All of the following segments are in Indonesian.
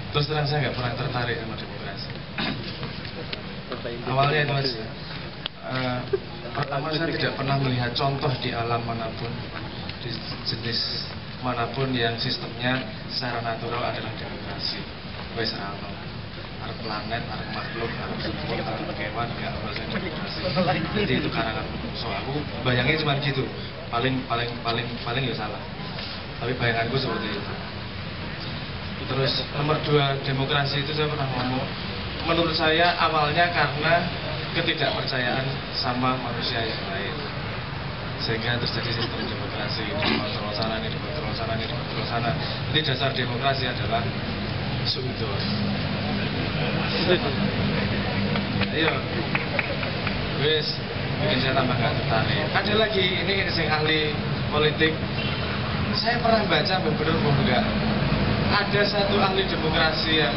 Terus terang saya nggak pernah tertarik sama demokrasi. Awalnya itu Mas, pertama saya tidak pernah melihat contoh di alam manapun, di jenis manapun yang sistemnya secara natural adalah demokrasi. Wes ano, arep planet, arep makhluk, arep semut, arep kewan, nggak harus demokrasi. Jadi itu karangan so aku bayangnya cuma gitu. Paling ya salah. Tapi bayanganku seperti itu. Terus nomor 2, demokrasi itu saya pernah ngomong, menurut saya awalnya karena ketidakpercayaan sama manusia yang lain, sehingga terjadi sistem demokrasi, dikontrol sana, ini dikontrol sana, ini dikontrol sana. Jadi dasar demokrasi adalah suudon. Ayo, wes bikin saya tambah gak tertarik. Ada lagi, ini yang ahli politik, saya pernah baca bener enggak, ada satu ahli demokrasi yang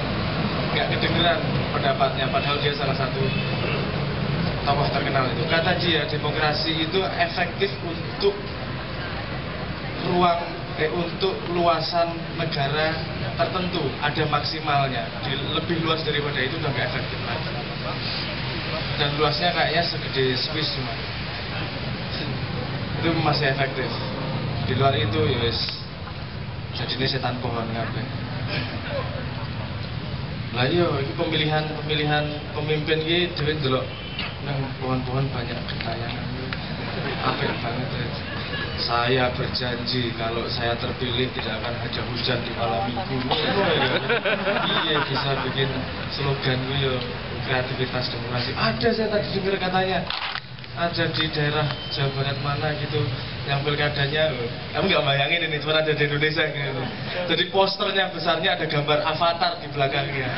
nggak kedengeran pendapatnya, padahal dia salah satu tokoh terkenal itu. Kata dia, demokrasi itu efektif untuk untuk luasan negara tertentu, ada maksimalnya. Lebih luas daripada itu udah nggak efektif lagi. Dan luasnya kayaknya segede Swiss cuma. Itu masih efektif. Di luar itu ya wis jadi ini setan pohon kabeh. Lah iya iki pemilihan pemimpin iki dhewe ndelok nang pohon-pohon banyak gentayangan. Apik banget ya. Saya berjanji kalau saya terpilih tidak akan ada hujan di malam minggu. Iya bisa bikin slogan gue kreativitas demokrasi. Ada saya tadi dengar katanya. Ada di daerah Jawa Barat mana gitu yang pilkadanya, kamu nggak bayangin ini cuma ada di Indonesia gitu. Jadi posternya besarnya ada gambar avatar di belakangnya.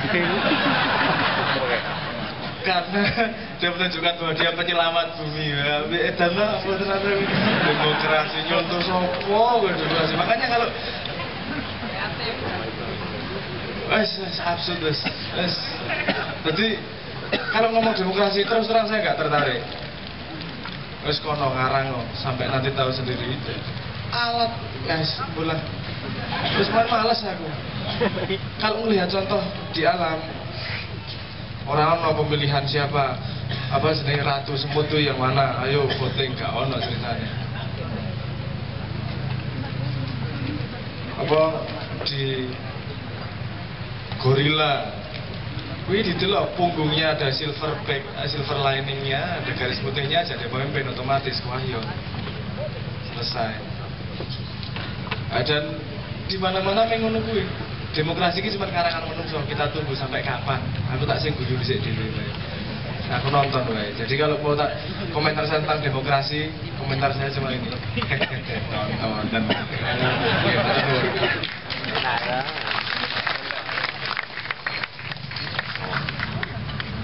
Karena dia menunjukkan bahwa dia penyelamat bumi. Dan apa ternyata demokrasi nyontoh sopo demokrasi. Makanya kalau absurd jadi kalau ngomong demokrasi terus terang saya nggak tertarik. Wes kono ngarang kok, sampai nanti tahu sendiri itu. Alat, guys, bulan. Terus malas aku. Kalau melihat contoh di alam, orang mau pemilihan siapa, apa jenis ratu semut tuh yang mana? Ayo voting, gak ono ceritanya. Apa di gorila? Wih, itu loh punggungnya ada silver liningnya, ada garis putihnya, jadi pemimpin otomatis wahyo selesai. Dan di mana-mana mengono kuwi. Demokrasi ini cuma karangan menungso, kita tunggu sampai kapan. Aku tak sing guyu dhisik dhewe. Aku nonton wae. Jadi kalau mau tak komentar saya tentang demokrasi, komentar saya cuma ini. Nonton.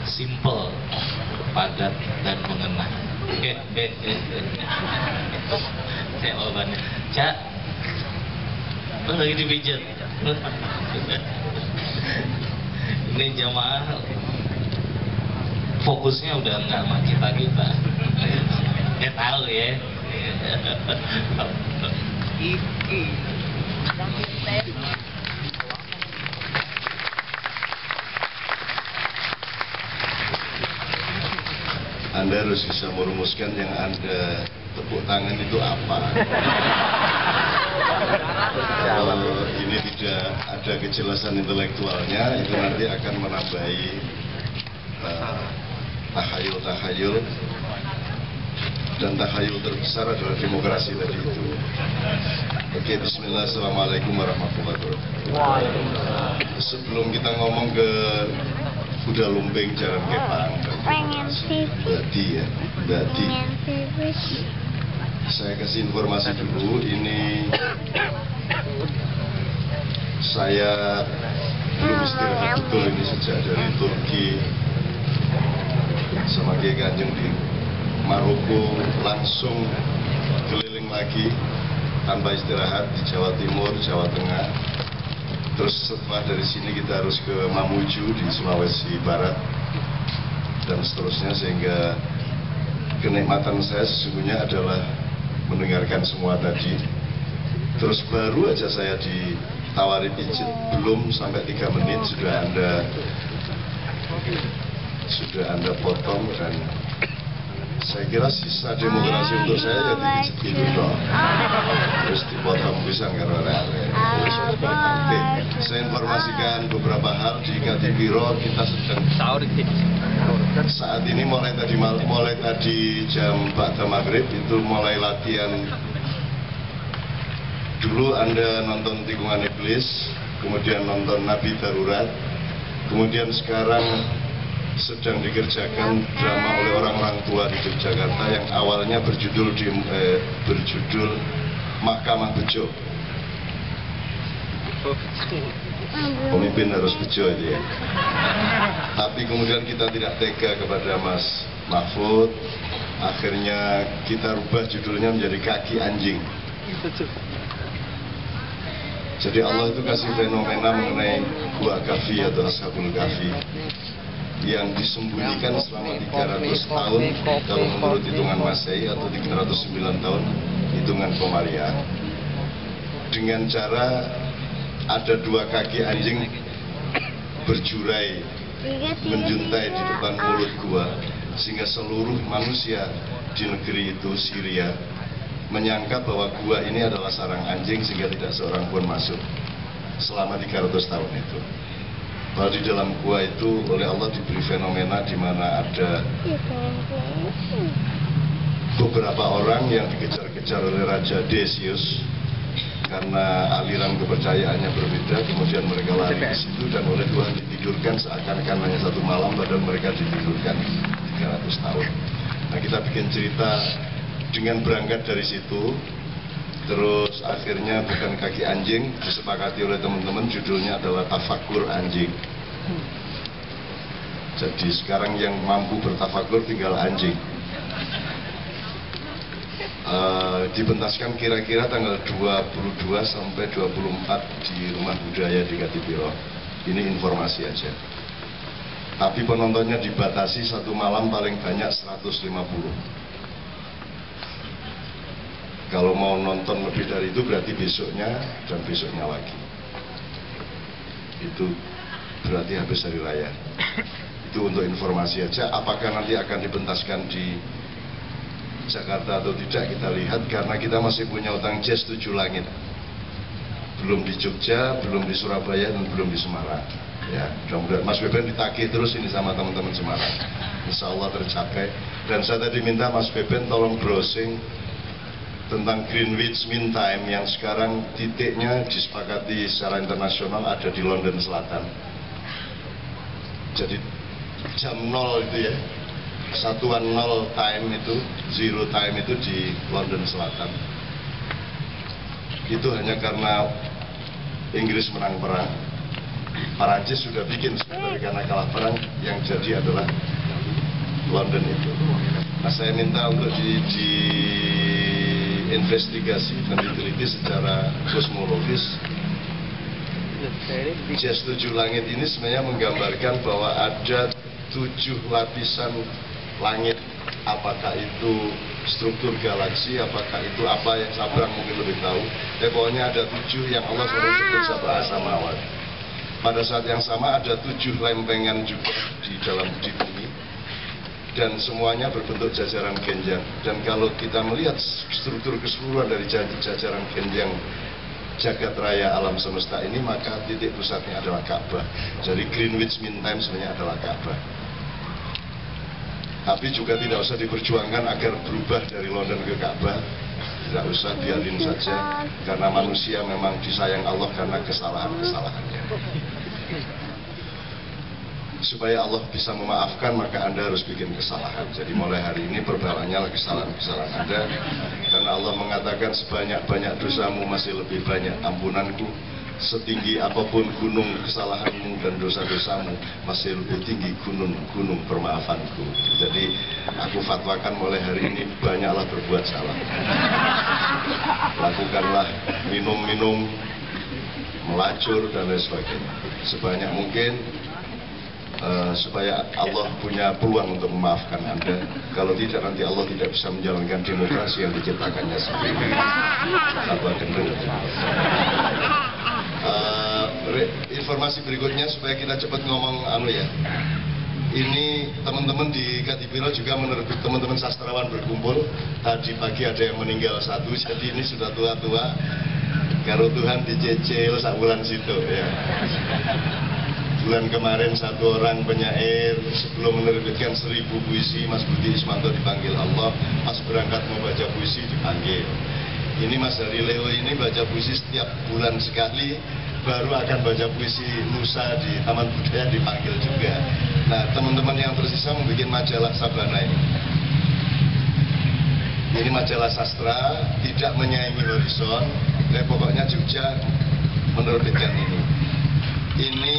Simple, padat dan mengena. Saya jawabannya, Cak, lagi dipijat. Ini jamaah fokusnya udah nggak sama kita. Tahu ya. Anda harus bisa merumuskan yang Anda tepuk tangan itu apa. Kalau ini tidak ada kejelasan intelektualnya, itu nanti akan menambahi tahayul, dan tahayul terbesar adalah demokrasi tadi itu. Oke, bismillah, assalamualaikum warahmatullahi wabarakatuh. Sebelum kita ngomong ke kuda lumping jalan kepang, Badi. Saya kasih informasi dulu, ini saya belum istirahat betul ini sejak dari Turki sama Kiai Kanjeng di Maroko, langsung keliling lagi tanpa istirahat di Jawa Timur, Jawa Tengah. Terus setelah dari sini kita harus ke Mamuju di Sulawesi Barat dan seterusnya, sehingga kenikmatan saya sesungguhnya adalah mendengarkan semua tadi. Terus baru aja saya ditawari pijit, belum sampai 3 menit sudah anda potong, dan saya kira sisa demokrasi untuk saya ya dipijit gitu toh. Terus dipotong pisang karo arek-arek. Oke, saya informasikan beberapa hal di Kadipiro. Kita sedang saat ini mulai tadi jam 4 maghrib itu mulai latihan. Dulu Anda nonton Tikungan Iblis, kemudian nonton Nabi Darurat, kemudian sekarang sedang dikerjakan drama oleh orang-orang tua di Yogyakarta yang awalnya berjudul Mahkamah Bejo. Pemimpin harus bejo itu ya. Tapi kemudian kita tidak tega kepada Mas Mahfud, akhirnya kita rubah judulnya menjadi Kaki Anjing. Jadi Allah itu kasih fenomena mengenai Gua Kahfi atau Ashabul Kahfi yang disembunyikan selama 300 tahun kalau menurut hitungan Masehi, atau 309 tahun hitungan Komariah, dengan cara ada 2 kaki anjing berjurai menjuntai di depan mulut gua, sehingga seluruh manusia di negeri itu, Syria, menyangka bahwa gua ini adalah sarang anjing, sehingga tidak seorang pun masuk selama 300 tahun itu. Bahwa di dalam gua itu oleh Allah diberi fenomena di mana ada beberapa orang yang dikejar-kejar oleh Raja Decius karena aliran kepercayaannya berbeda, kemudian mereka lari ke situ dan oleh Tuhan ditidurkan seakan-akan hanya 1 malam, padahal mereka ditidurkan 300 tahun. Nah, kita bikin cerita dengan berangkat dari situ. Terus akhirnya bukan kaki anjing, disepakati oleh teman-teman, judulnya adalah Tafakur Anjing. Jadi sekarang yang mampu bertafakur tinggal anjing. Dipentaskan kira-kira tanggal 22 sampai 24 di Rumah Budaya di Kadipiro. Ini informasi aja. Tapi penontonnya dibatasi 1 malam paling banyak 150. Kalau mau nonton lebih dari itu berarti besoknya dan besoknya lagi. Itu berarti habis hari raya. Itu untuk informasi aja. Apakah nanti akan dipentaskan di Jakarta atau tidak kita lihat, karena kita masih punya utang jazz 7 langit. Belum di Jogja, belum di Surabaya, dan belum di Semarang. Ya, mudah-mudahan Mas Beben ditagih terus ini sama teman-teman Semarang. Insya Allah tercapai. Dan saya tadi minta Mas Beben tolong browsing tentang Greenwich Mean Time yang sekarang titiknya disepakati secara internasional ada di London Selatan. Jadi jam 0 itu ya, satuan 0 time itu, 0 time itu di London Selatan. Itu hanya karena Inggris menang perang. Perancis sudah bikin sebenarnya karena kalah perang, yang jadi adalah London itu. Nah, saya minta untuk investigasi dan diteliti secara kosmologis. Jazz 7 langit ini sebenarnya menggambarkan bahwa ada 7 lapisan langit. Apakah itu struktur galaksi, apakah itu apa yang Sabrang mungkin lebih tahu. Pokoknya ada 7 yang Allah selalu sebut Sab'a Samawat. Pada saat yang sama ada 7 lempengan juga di dalam bumi. Dan semuanya berbentuk jajaran genjang. Dan kalau kita melihat struktur keseluruhan dari jajaran genjang jagat raya alam semesta ini, maka titik pusatnya adalah Ka'bah. Jadi Greenwich Mean Time sebenarnya adalah Ka'bah. Tapi juga tidak usah diperjuangkan agar berubah dari London ke Ka'bah. Tidak usah, biarin saja. Karena manusia memang disayang Allah karena kesalahan-kesalahannya. Supaya Allah bisa memaafkan, maka Anda harus bikin kesalahan. Jadi mulai hari ini perbanyaklah kesalahan-kesalahan Anda, karena Allah mengatakan sebanyak-banyak dosamu masih lebih banyak ampunanku. Setinggi apapun gunung kesalahanmu dan dosa-dosamu, masih lebih tinggi gunung permaafanku. Jadi aku fatwakan mulai hari ini banyaklah berbuat salah. Lakukanlah minum-minum, melacur dan lain sebagainya sebanyak mungkin. supaya Allah punya peluang untuk memaafkan Anda. Kalau tidak, nanti Allah tidak bisa menjalankan demokrasi yang diciptakannya sendiri. Sabar gendeng. Informasi berikutnya supaya kita cepat ngomong ya. Ini teman-teman di Kadipiro juga menerbit, teman-teman sastrawan berkumpul. Tadi pagi ada yang meninggal satu, jadi ini sudah tua-tua. Karo Tuhan dicecil sabulan situ ya. Bulan kemarin satu orang penyair sebelum menerbitkan 1000 puisi, Mas Budi Ismanto dipanggil Allah. Pas berangkat mau baca puisi dipanggil. Ini Mas Hari Leo ini baca puisi setiap bulan sekali. Baru akan baca puisi lusa di Taman Budaya dipanggil juga. Nah, teman-teman yang tersisa membuat majalah Sabana ini. Ini majalah sastra, tidak menyaingi Horizon. Pokoknya Jogja menerbitkan ini. Ini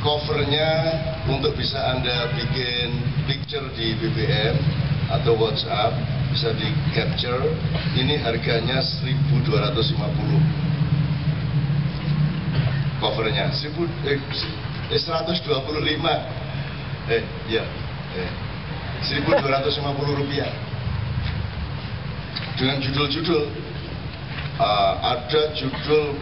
covernya untuk bisa Anda bikin picture di BBM atau WhatsApp, bisa di capture. Ini harganya 1.250. Covernya 125 ya 1.250 rupiah dengan judul-judul ada judul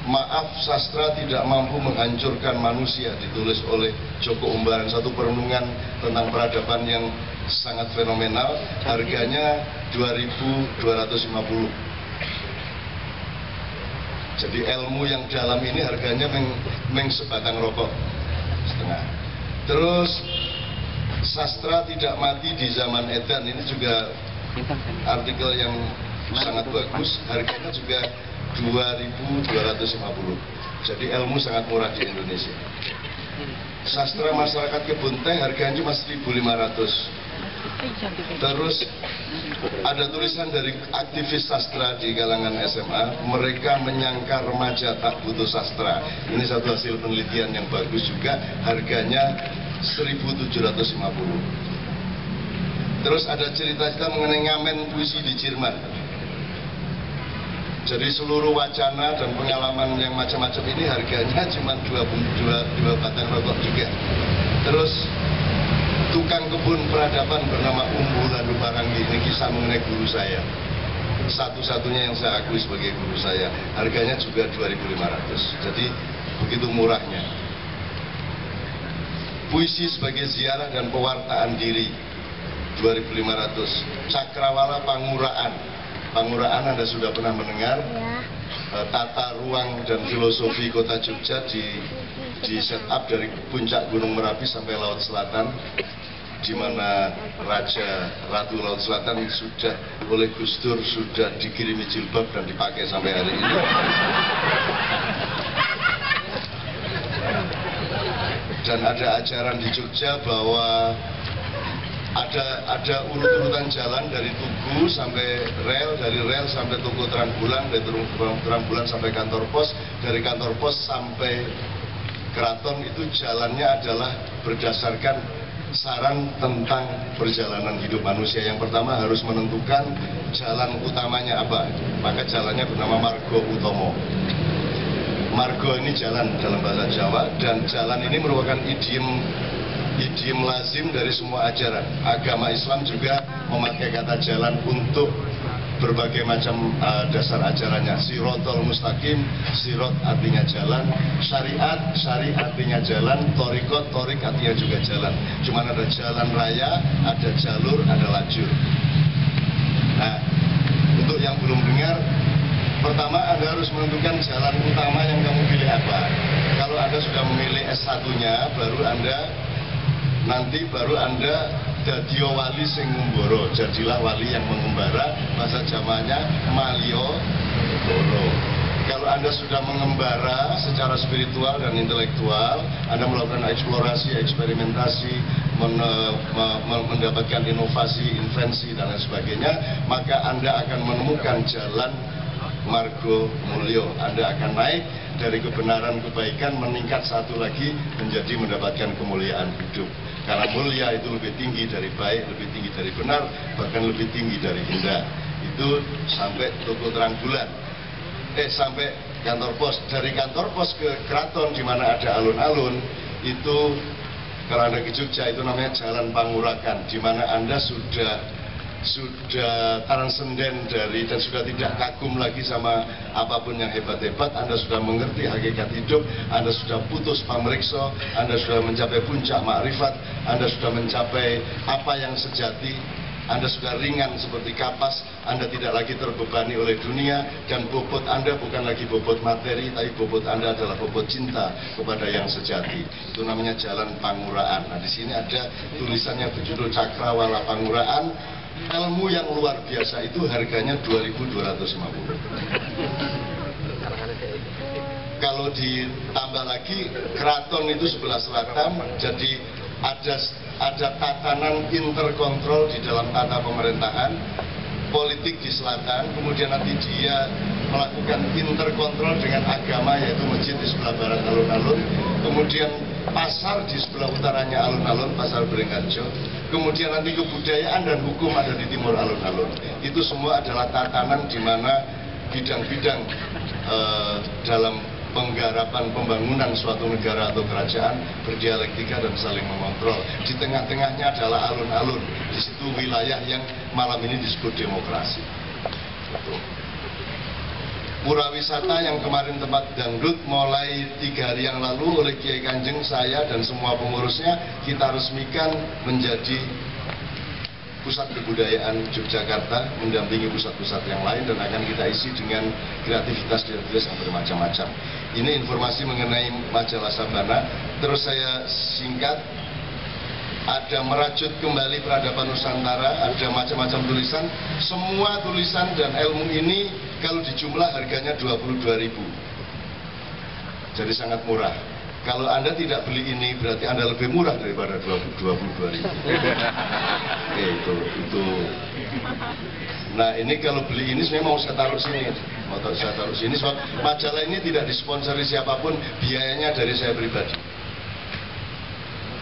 Maaf Sastra Tidak Mampu Menghancurkan Manusia, ditulis oleh Joko Umbaran, satu perenungan tentang peradaban yang sangat fenomenal. Harganya 2.250. Jadi ilmu yang dalam ini harganya sebatang rokok setengah. Terus Sastra Tidak Mati di Zaman Edan, ini juga artikel yang sangat bagus. Harganya juga 2.250. Jadi ilmu sangat murah di Indonesia. Sastra Masyarakat Kebun Teh harganya cuma 1.500. Terus ada tulisan dari aktivis sastra di kalangan SMA, mereka menyangka remaja tak butuh sastra. Ini satu hasil penelitian yang bagus juga, harganya 1.750. Terus ada cerita-cerita mengenai ngamen puisi di Jerman. Jadi seluruh wacana dan pengalaman yang macam-macam ini harganya cuma 2 batang rokok juga. Terus tukang kebun peradaban bernama Umbu Landu Paranggi, ini kisah mengenai guru saya. Satu-satunya yang saya akui sebagai guru saya. Harganya juga 2.500. Jadi begitu murahnya. Puisi sebagai ziarah dan pewartaan diri 2.500. Cakrawala Panguraan. Panguraan Anda sudah pernah mendengar? Ya. Tata ruang dan filosofi kota Jogja di set up dari puncak Gunung Merapi sampai Laut Selatan, di mana Ratu Laut Selatan sudah oleh Gus Dur sudah dikirimi jilbab dan dipakai sampai hari ini. Dan ada ajaran di Jogja bahwa ada urut-urutan jalan dari Tugu sampai rel, dari rel sampai Tugu Terang Bulan, dari Terang Bulan sampai kantor pos, dari kantor pos sampai keraton. Itu jalannya adalah berdasarkan saran tentang perjalanan hidup manusia. Yang pertama harus menentukan jalan utamanya apa, maka jalannya bernama Margo Utomo. Margo ini jalan dalam bahasa Jawa, dan jalan ini merupakan idiom lazim dari semua ajaran. Agama Islam juga memakai kata jalan untuk berbagai macam dasar ajarannya. Sirotol mustaqim, sirot artinya jalan, syariat artinya jalan, torikot, torik artinya juga jalan. Cuma ada jalan raya, ada jalur, ada lajur. Nah, untuk yang belum dengar, pertama Anda harus menentukan jalan utama yang kamu pilih apa. Kalau Anda sudah memilih S1-nya, baru Anda dadio wali sing ngumbara, jadilah wali yang mengembara, bahasa Jawanya Malio Boro. Kalau Anda sudah mengembara secara spiritual dan intelektual, Anda melakukan eksplorasi, eksperimentasi, mendapatkan inovasi, invensi dan lain sebagainya, maka Anda akan menemukan jalan Margo Mulyo. Anda akan naik dari kebenaran kebaikan, meningkat satu lagi menjadi mendapatkan kemuliaan hidup. Karena mulia itu lebih tinggi dari baik, lebih tinggi dari benar, bahkan lebih tinggi dari indah. Itu sampai Tugu Terang Bulan. Sampai kantor pos. Dari kantor pos ke keraton di mana ada alun-alun, itu Kalau Anda ke Jogja itu namanya Jalan Panguragan, di mana Anda sudah transenden dari dan sudah tidak kagum lagi sama apapun yang hebat-hebat. Anda sudah mengerti hakikat hidup, Anda sudah putus pamriksa, Anda sudah mencapai puncak makrifat, Anda sudah mencapai apa yang sejati, Anda sudah ringan seperti kapas, Anda tidak lagi terbebani oleh dunia, dan bobot Anda bukan lagi bobot materi, tapi bobot Anda adalah bobot cinta kepada yang sejati. Itu namanya Jalan Panguraan. Nah, di sini ada tulisannya berjudul Cakrawala Panguraan. Ilmu yang luar biasa itu harganya 2.250. Kalau ditambah lagi keraton itu sebelah selatan, jadi ada tatanan interkontrol di dalam tata pemerintahan, politik di selatan, kemudian nanti dia melakukan interkontrol dengan agama, yaitu masjid di sebelah barat alun-alun, kemudian pasar di sebelah utaranya alun-alun, pasar Beringharjo, kemudian nanti kebudayaan dan hukum ada di timur alun-alun. Itu semua adalah tatanan di mana bidang-bidang dalam penggarapan pembangunan suatu negara atau kerajaan berdialektika dan saling mengontrol. Di tengah-tengahnya adalah alun-alun. Di situ wilayah yang malam ini disebut demokrasi. Pura wisata yang kemarin tempat dangdut mulai 3 hari yang lalu oleh Kiai Kanjeng, saya dan semua pengurusnya kita resmikan menjadi pusat kebudayaan Yogyakarta, mendampingi pusat-pusat yang lain, dan akan kita isi dengan kreativitas yang bermacam-macam. Ini informasi mengenai majalah Sabana. Terus saya singkat, ada merajut kembali peradaban Nusantara, ada macam-macam tulisan. Semua tulisan dan ilmu ini kalau dijumlah harganya 22.000. Jadi sangat murah. Kalau Anda tidak beli ini berarti Anda lebih murah daripada 22.000. Oke, itu. Nah, ini kalau beli ini sebenarnya mau saya taruh sini. Mau saya taruh sini sebab majalah ini tidak disponsori siapapun, biayanya dari saya pribadi.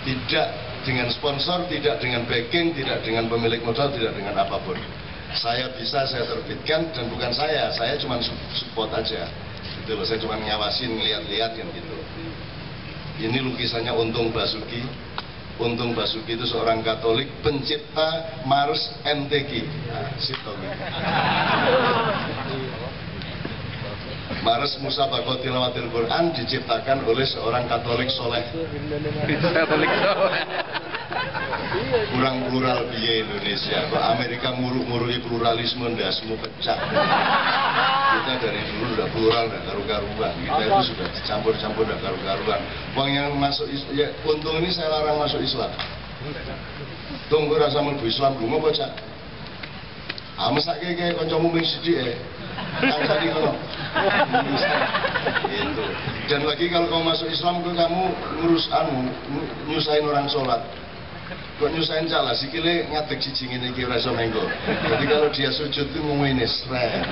Tidak dengan sponsor, tidak dengan backing, tidak dengan pemilik modal, tidak dengan apapun. Saya bisa saya terbitkan, dan bukan saya cuma support aja. Gitu loh, saya cuma ngawasin, ngeliat-liat kan gitu. Ini lukisannya Untung Basuki. Untung Basuki itu seorang Katolik, pencipta Mars MTQ. Nah, sip tau gitu. Mars Musa Bakot Tilawatil Quran diciptakan oleh seorang Katolik soleh. Kurang plural biaya Indonesia. Kok Amerika muruk-murui pluralisme, ndasmu pecah. Kita dari dulu udah plural, udah karu-karuan. Kita itu sudah campur-campur, udah karu-karuan. Wong yang masuk ya, Untung ini saya larang masuk Islam. Tunggu rasa mlebu Islam dulu apa cak? Mesake kayak kancamu ming sithik kan tadi kalau gitu. Dan lagi kalau kamu masuk Islam, kamu ngurus nyusahin orang sholat. Kok nyusahin salah, sikile ngadeg cicing ini kira menggo. Jadi kalau dia sujud itu ngomong ini seret.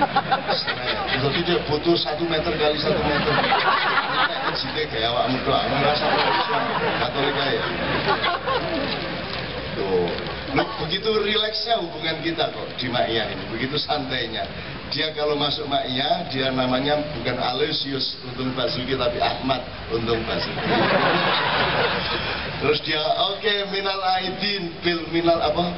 Jadi dia butuh 1 meter kali 1 meter. Ini jika kayak awakmu doang, ngerasa Islam Katolik kayak. Tuh. Loh, begitu rileksnya hubungan kita kok di Ma'iyah ini, begitu santainya. Dia kalau masuk Ma'iyah, dia namanya bukan Aloysius Untung Basuki, tapi Ahmad Untung Basuki. Terus dia, oke, minal aidin, bil minal apa?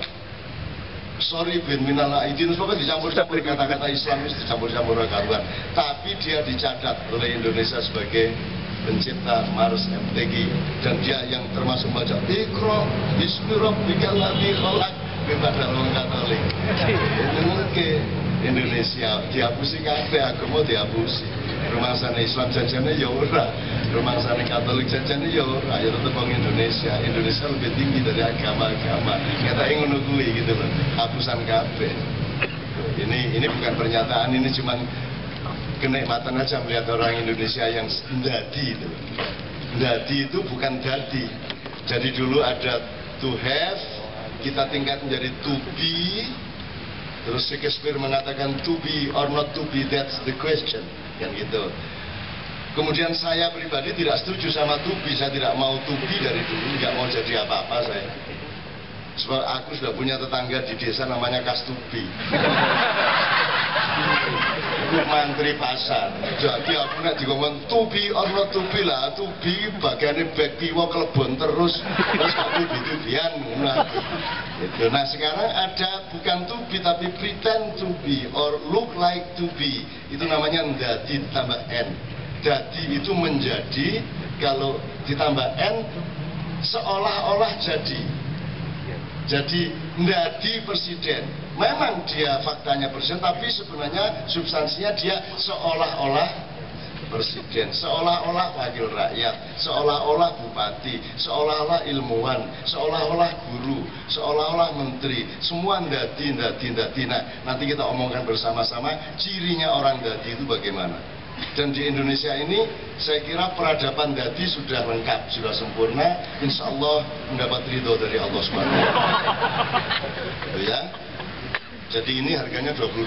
Sorry bin minal aidin, pokoknya dicampur-campur kata-kata Islam, dicampur-campur karuan. Tapi dia dicatat oleh Indonesia sebagai pencipta Mars MTQ, dan dia yang termasuk baca Iqra bismi rabbikal ladzi khalaq kepada orang Katolik. Ini mungkin Indonesia dihapusi kabeh, agama dihapusi. Rumangsane Islam jajane ya ora, rumangsane Katolik jajane ya ora, ya tetep wong Indonesia. Indonesia lebih tinggi dari agama-agama. Ngetake ngono kuwi gitu loh. Hapusan kabeh. Ini bukan pernyataan, ini cuman kenikmatan aja melihat orang Indonesia yang dadi itu. Dadi itu bukan dadi. Jadi dulu ada to have, kita tingkat menjadi to be. Terus Shakespeare mengatakan to be or not to be, that's the question, kan gitu. Kemudian saya pribadi tidak setuju sama to be, saya tidak mau to be dari dulu, nggak mau jadi apa-apa saya. Sebab aku sudah punya tetangga di desa namanya Kastubi. mantri pasar. Jadi aku nek dikongkon to be or not to be lah, to be bagiannya back kiwa kelebon terus gak tubi-tubian. Gitu. Nah sekarang ada bukan to be tapi pretend to be or look like to be. Itu namanya ndadi ditambah n. Dadi itu menjadi, kalau ditambah n seolah-olah jadi. Jadi ndadi presiden. Memang dia faktanya presiden, tapi sebenarnya substansinya dia seolah-olah presiden, seolah-olah wakil rakyat, seolah-olah bupati, seolah-olah ilmuwan, seolah-olah guru, seolah-olah menteri, semua ndadi. Nah, nanti kita omongkan bersama-sama cirinya orang ndadi itu bagaimana. Dan di Indonesia ini saya kira peradaban dadi sudah lengkap, sudah sempurna. Insya Allah mendapat ridho dari Allah SWT. Ya. Jadi ini harganya 22.000.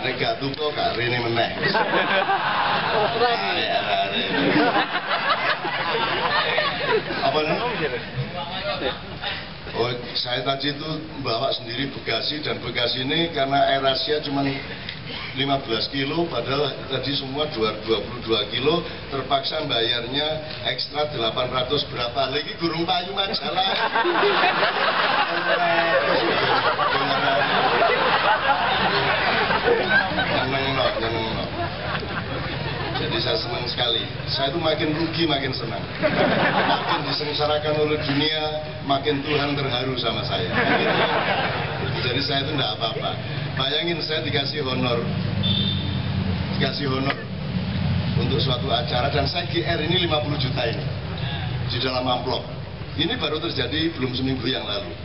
Nek gak tuku gak rene meneh. Apa nih? Oh, saya tadi itu bawa sendiri bagasi, dan bagasi ini karena AirAsia cuma 15 kilo, padahal tadi semua 22 kilo, terpaksa bayarnya ekstra 800 berapa lagi, gurung payu majalah. Nyeneng. Jadi saya senang sekali. Saya itu makin rugi makin senang. Makin disengsarakan oleh dunia, makin Tuhan terharu sama saya. Jadi saya itu tidak apa-apa. Bayangin saya dikasih honor untuk suatu acara, dan saya GR ini 50 juta ini di dalam amplop. Ini baru terjadi belum seminggu yang lalu.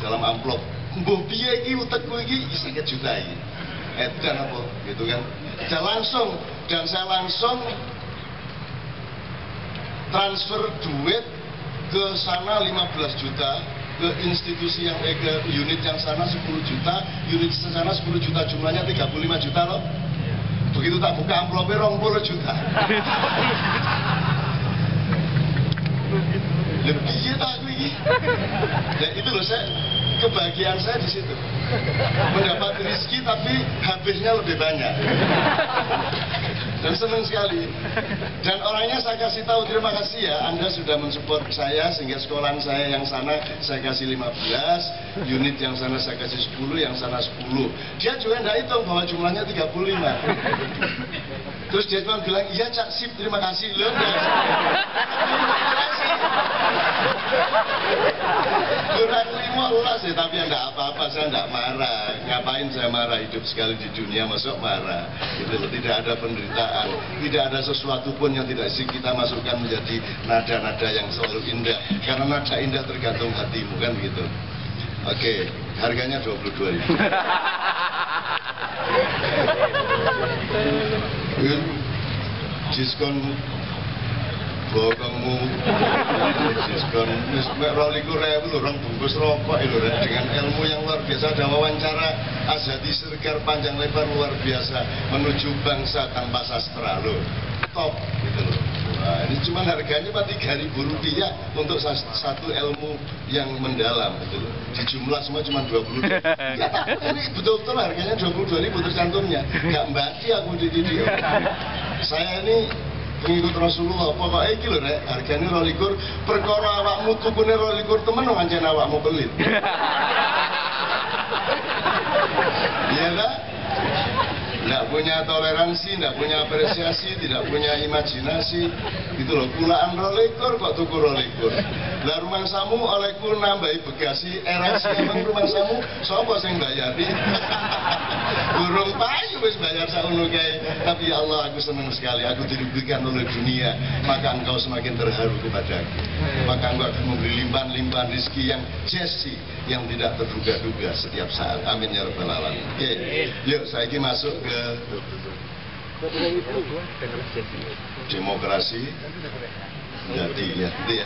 Dalam amplop. Mbah piye iki utekku iki 50 juta iki. Edan apa gitu kan. Dan saya langsung transfer duit ke sana 15 juta, ke institusi yang ke unit yang sana 10 juta, unit sana 10 juta, jumlahnya 35 juta loh. Begitu tak buka amplopnya 20 juta. Lebih tak aku ini. Dan itu loh, kebahagiaan saya di situ. Mendapat rezeki tapi habisnya lebih banyak. Dan senang sekali. Dan orangnya saya kasih tahu, terima kasih ya, Anda sudah mensupport saya sehingga sekolahan saya yang sana saya kasih 15, unit yang sana saya kasih 10, yang sana 10. Dia juga tidak hitung bahwa jumlahnya 35. Terus dia cuma bilang, iya Cak Sip, terima kasih. Loh, kurang 15 ya, tapi tidak apa-apa, saya tidak marah. Ngapain saya marah, hidup sekali di dunia, masuk marah. Gitu, tidak ada penderitaan, tidak ada sesuatu pun yang tidak kita masukkan menjadi nada-nada yang selalu indah. Karena nada indah tergantung hatimu, kan begitu. Oke, harganya 22.000. Diskon bokongmu, diskon roliku rewu lho, orang bungkus rokok lho, dengan ilmu yang luar biasa. Ada wawancara Azhadi Sirgar panjang lebar luar biasa menuju bangsa tanpa sastra loh, top gitu loh. Wah, ini cuma harganya Pak 3.000 rupiah untuk satu ilmu yang mendalam gitu loh. Di jumlah semua cuma 20. Ya, ini betul-betul harganya 22.000 tercantumnya. Gak mbaki aku di video. Saya ini pengikut Rasulullah, pokoknya iki lho rek, harganya 22, perkara awakmu tukune 22 temen pancen awakmu pelit. Iya lah? Tidak punya toleransi, tidak punya apresiasi, tidak punya imajinasi. Gitu loh, kulaan 22 kok tuku 22. Lah rumah samu olehku nambahi bagasi, erasi emang rumah samu sapa sing bayari? Burung payu wis bayar sakmono kae. Tapi ya Allah, aku senang sekali, aku dirugikan oleh dunia, maka engkau semakin terharu kepadaku. Maka engkau akan memberi limpahan-limpahan rezeki yang jesi, yang tidak terduga-duga setiap saat. Amin ya rabbal alamin. Oke, yuk saya ini masuk ke demokrasi. Jadi ya, ya.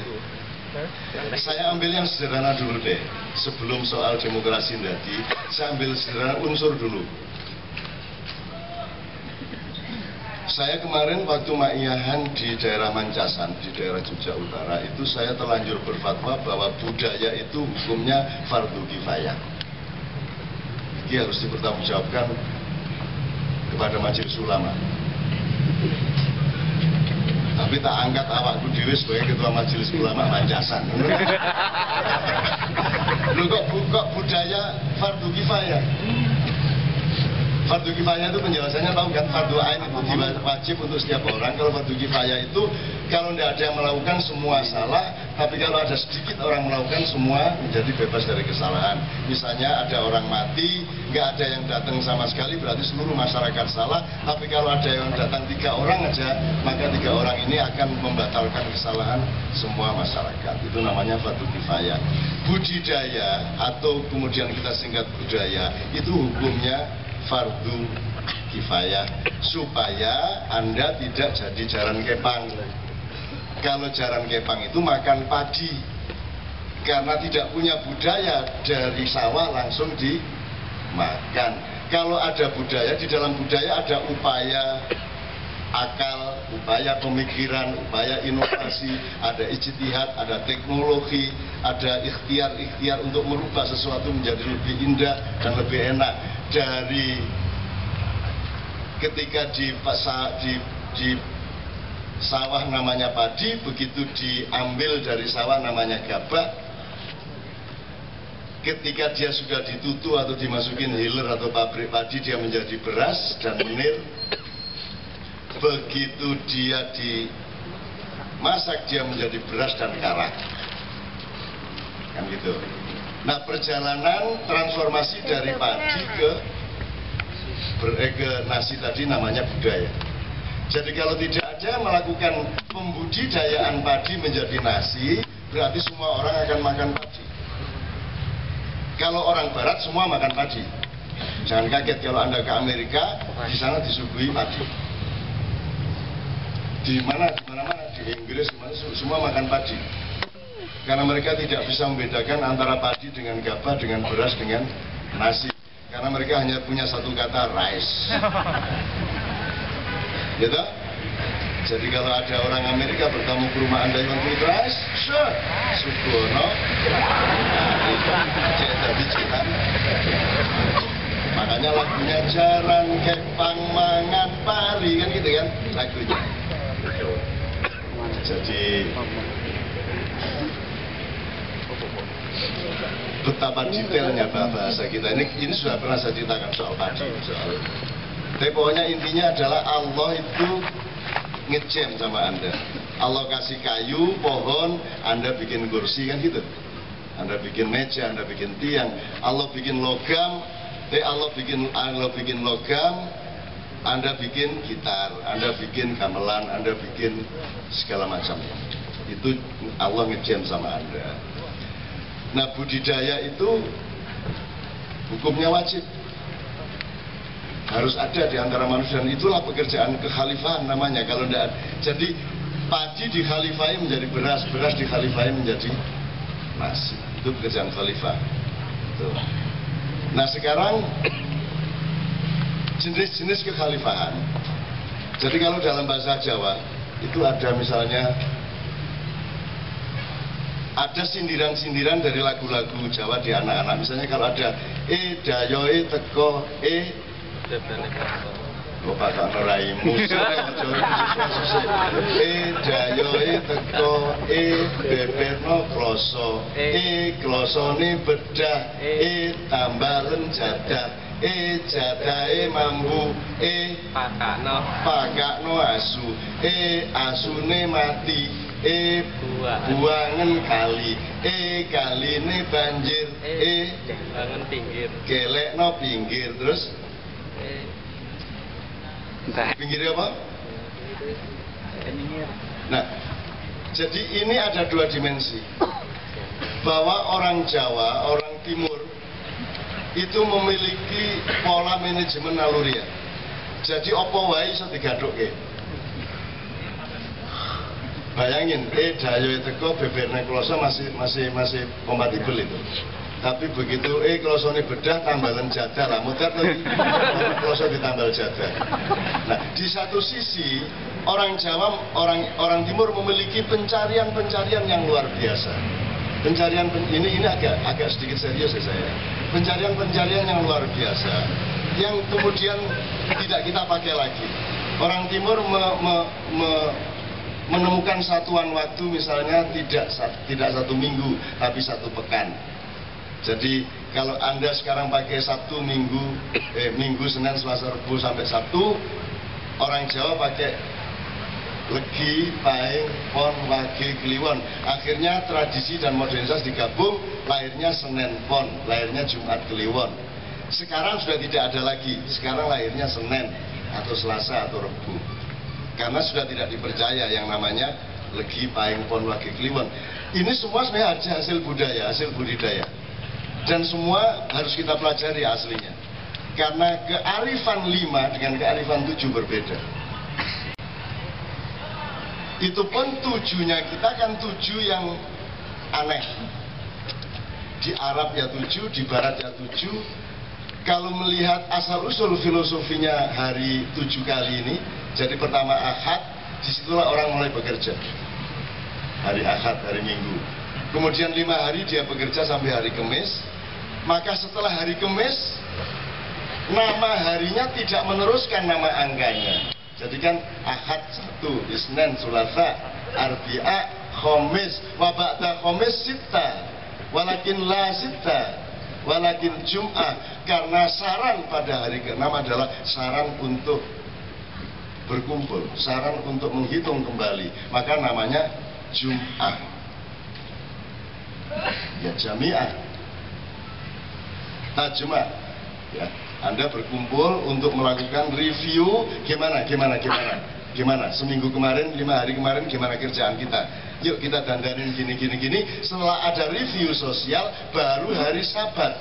Saya ambil yang sederhana dulu deh. Sebelum soal demokrasi tadi, saya ambil sederhana unsur dulu. Saya kemarin waktu ma'iyahan di daerah Mancasan, di daerah Jogja Utara, itu saya terlanjur berfatwa bahwa budaya itu hukumnya fardu kifayah. Farduki harus dipertanggungjawabkan kepada majelis ulama. Tapi tak angkat awakku dhewe sebagai ketua majelis ulama Mancasan. Lu kok budaya fardu kifayah? Fardu kifayah itu penjelasannya tahu kan, fardu ain itu wajib untuk setiap orang. Kalau fardu kifayah itu kalau tidak ada yang melakukan semua salah, tapi kalau ada sedikit orang melakukan semua menjadi bebas dari kesalahan. Misalnya ada orang mati, nggak ada yang datang sama sekali, berarti seluruh masyarakat salah. Tapi kalau ada yang datang 3 orang aja, maka 3 orang ini akan membatalkan kesalahan semua masyarakat. Itu namanya fardu kifayah. Budidaya atau kemudian kita singkat budaya itu hukumnya fardu kifayah, supaya Anda tidak jadi jaran kepang. Kalau jaran kepang itu makan padi, karena tidak punya budaya dari sawah langsung dimakan. Kalau ada budaya, di dalam budaya ada upaya akal, upaya pemikiran, upaya inovasi, ada ijtihad, ada teknologi, ada ikhtiar untuk merubah sesuatu menjadi lebih indah dan lebih enak. Dari ketika di sawah namanya padi, begitu diambil dari sawah namanya gabah. Ketika dia sudah ditutu atau dimasukin hiler atau pabrik padi, dia menjadi beras dan menir. Begitu dia dimasak, dia menjadi beras dan karak. Kan gitu. Nah, perjalanan transformasi dari padi ke nasi tadi namanya budaya. Jadi kalau tidak ada melakukan pembudidayaan padi menjadi nasi, berarti semua orang akan makan padi. Kalau orang barat semua makan padi. Jangan kaget kalau Anda ke Amerika, di sana disuguhi padi. Di mana-mana, di Inggris, semua makan padi. Karena mereka tidak bisa membedakan antara padi dengan gabah, dengan beras, dengan nasi. Karena mereka hanya punya satu kata, rice. Gitu? Jadi kalau ada orang Amerika bertamu ke rumah Anda yang want rice, sure, Subono. Nah, itu jadi jiran. Makanya lagunya jaran kepang mangan pari, kan gitu kan lagunya. Jadi betapa detailnya bahasa kita ini sudah pernah saya ceritakan soal padi, tapi pokoknya intinya adalah Allah itu ngejam sama Anda. Allah kasih kayu, pohon, Anda bikin kursi, kan gitu. Anda bikin meja, Anda bikin tiang. Allah bikin logam, Allah bikin logam, Anda bikin gitar, Anda bikin gamelan, Anda bikin segala macam. Itu Allah ngejam sama Anda. Nah, budidaya itu hukumnya wajib, harus ada di antara manusia, dan itulah pekerjaan kekhalifahan namanya. Kalau tidak, jadi padi dikhalifahi menjadi beras, beras dikhalifahi menjadi nasi. Itu pekerjaan khalifah. Tuh. Nah, sekarang jenis-jenis kekhalifahan. Jadi kalau dalam bahasa Jawa itu ada misalnya ada sindiran-sindiran dari lagu-lagu Jawa di anak-anak. Misalnya kalau ada dayoe teko Bapak Noraimu dayoe teko beberno kloso klosone bedah tambalen jadah jadahe mambu pakakno asu asune mati buangan kali kaline banjir buangan pinggir gelekno pinggir. Terus pinggirnya apa? Nah, jadi ini ada 2 dimensi, bahwa orang Jawa, orang Timur itu memiliki pola manajemen naluriah. Jadi opo wae iso digadhukke. Bayangin, dayoe teko beberne kloso masih kompatibel itu. Tapi begitu klosone bedah tambalan jadah lah, muter lagi kloso ditambal jadah. Nah, di satu sisi orang Jawa, orang Timur memiliki pencarian yang luar biasa. Pencarian ini agak sedikit serius ya saya. pencarian-pencarian yang luar biasa yang kemudian tidak kita pakai lagi. Orang Timur menemukan satuan waktu misalnya tidak 1 minggu tapi 1 pekan. Jadi kalau Anda sekarang pakai Sabtu, Minggu, Senin, Selasa, Rabu sampai Sabtu, orang Jawa pakai Legi, Pahing, Pon, Wage, Kliwon. Akhirnya tradisi dan modernitas digabung, lahirnya Senin Pon, lahirnya Jumat Kliwon. Sekarang sudah tidak ada lagi, sekarang lahirnya Senin atau Selasa atau Rabu. Karena sudah tidak dipercaya yang namanya Legi, Pahing, Pon, Wage, Kliwon. Ini semua sebenarnya hasil budaya, hasil budidaya. Dan semua harus kita pelajari aslinya. Karena kearifan 5 dengan kearifan 7 berbeda. Itu pun 7-nya kita kan 7 yang aneh. Di Arab ya 7, di Barat ya 7. Kalau melihat asal-usul filosofinya hari 7 kali ini, jadi pertama Ahad, disitulah orang mulai bekerja. Hari Ahad, hari Minggu. Kemudian 5 hari dia bekerja sampai hari Kamis. Maka setelah hari Kamis, nama harinya tidak meneruskan nama angkanya. Jadi kan Ahad 1, Isnin, Sulasa, Arbi'a, Khamis, wa ba'da Khamis Sitta, walakin la Sitta, walakin Jum'ah. Karena saran pada hari ke-6 adalah saran untuk berkumpul, saran untuk menghitung kembali. Maka namanya Jum'ah. Ya Jami'ah. Tajma'. Ya. Anda berkumpul untuk melakukan review gimana seminggu kemarin, 5 hari kemarin gimana kerjaan kita. Yuk kita dandanin gini. Setelah ada review sosial, baru hari Sabat,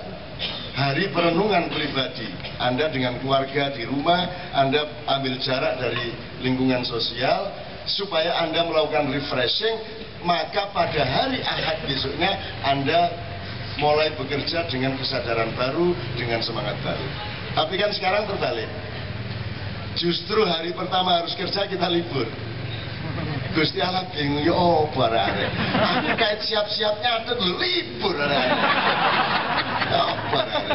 hari perenungan pribadi. Anda dengan keluarga di rumah, Anda ambil jarak dari lingkungan sosial supaya Anda melakukan refreshing. Maka pada hari Ahad besoknya Anda mulai bekerja dengan kesadaran baru, dengan semangat baru. Tapi kan sekarang terbalik. Justru hari pertama harus kerja, kita libur. Gusti Allah bingung, ya barang. Aku kayak siap-siapnya ada libur. Ya barang.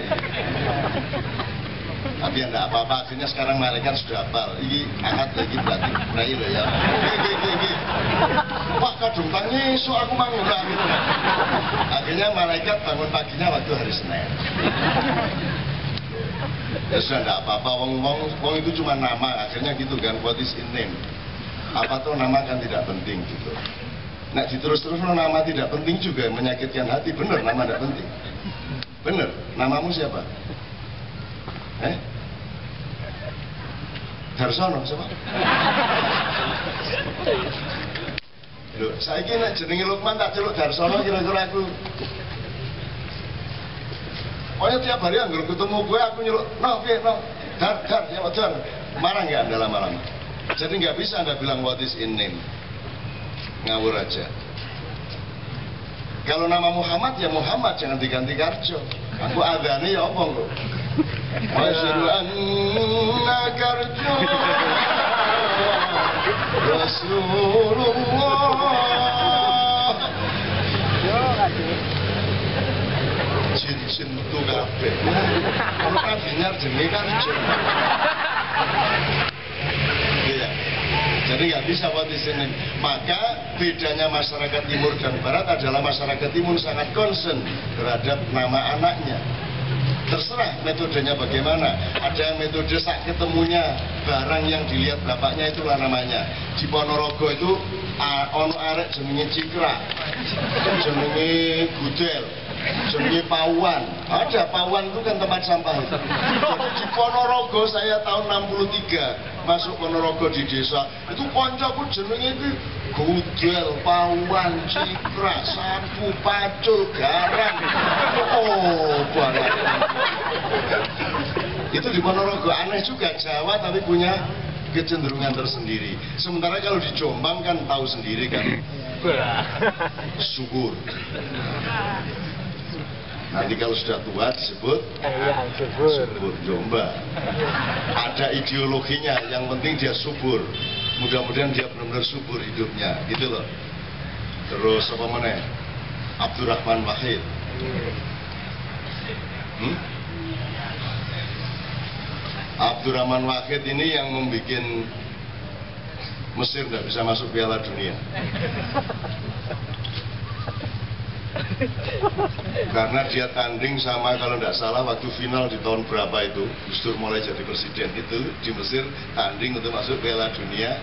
Tapi ya enggak apa-apa, akhirnya sekarang malaikat sudah hafal. Ini Ahad lagi berarti berai loh ya. Gini. Wah kadung tangi, so aku mangurah gitu. Akhirnya malaikat bangun paginya waktu hari Senin. Ya sudah enggak apa-apa, wong itu cuma nama, akhirnya gitu kan, what is in name. Apa tuh nama kan tidak penting gitu. Nah diterus-terus nama tidak penting juga menyakitkan hati, bener nama tidak penting. Bener, namamu siapa? Darsono siapa? Loh, saya kira jenenge Lukman tak celuk Darsono kira-kira aku. Pokoknya tiap hari anggur ketemu gue aku nyeluk, no, dar, ya dar. Marah nggak Anda lama-lama? Jadi nggak bisa Anda bilang what is in name. Ngawur aja. Kalau nama Muhammad ya Muhammad, jangan diganti Karjo. Aku adane ya apa kok? Masyhadu anna Karjo Rasulullah. Jin tu kabeh. Kalau kan dengar jenenge Karjo. Iya. Jadi nggak bisa buat di sini. Maka bedanya masyarakat Timur dan Barat adalah masyarakat Timur sangat concern terhadap nama anaknya. Terserah metodenya bagaimana. Ada yang metode sak ketemunya barang yang dilihat bapaknya itulah namanya. Di Ponorogo itu ono arek jenenge Cikra, jenenge Gudel, jenenge Pawan. Ada Pawan itu kan tempat sampah itu. Jadi di Ponorogo saya tahun 63 masuk Ponorogo di desa itu koncoku jenenge itu Gudel, Pawan, Cikra, Sapu, Pacul, Garang. Oh, banget. Itu di Ponorogo. Aneh juga, Jawa tapi punya kecenderungan tersendiri. Sementara kalau di Jombang kan tahu sendiri kan. Subur. Nanti kalau sudah tua disebut subur domba. Ada ideologinya, yang penting dia subur. Mudah-mudahan dia benar-benar subur hidupnya, gitu loh. Terus apa mana? Abdurrahman Wahid. Abdurrahman Wahid ini yang membuat Mesir tidak bisa masuk Piala Dunia. Karena dia tanding sama, kalau tidak salah waktu final di tahun berapa itu, Gus Dur mulai jadi presiden itu di Mesir, tanding untuk masuk Piala Dunia.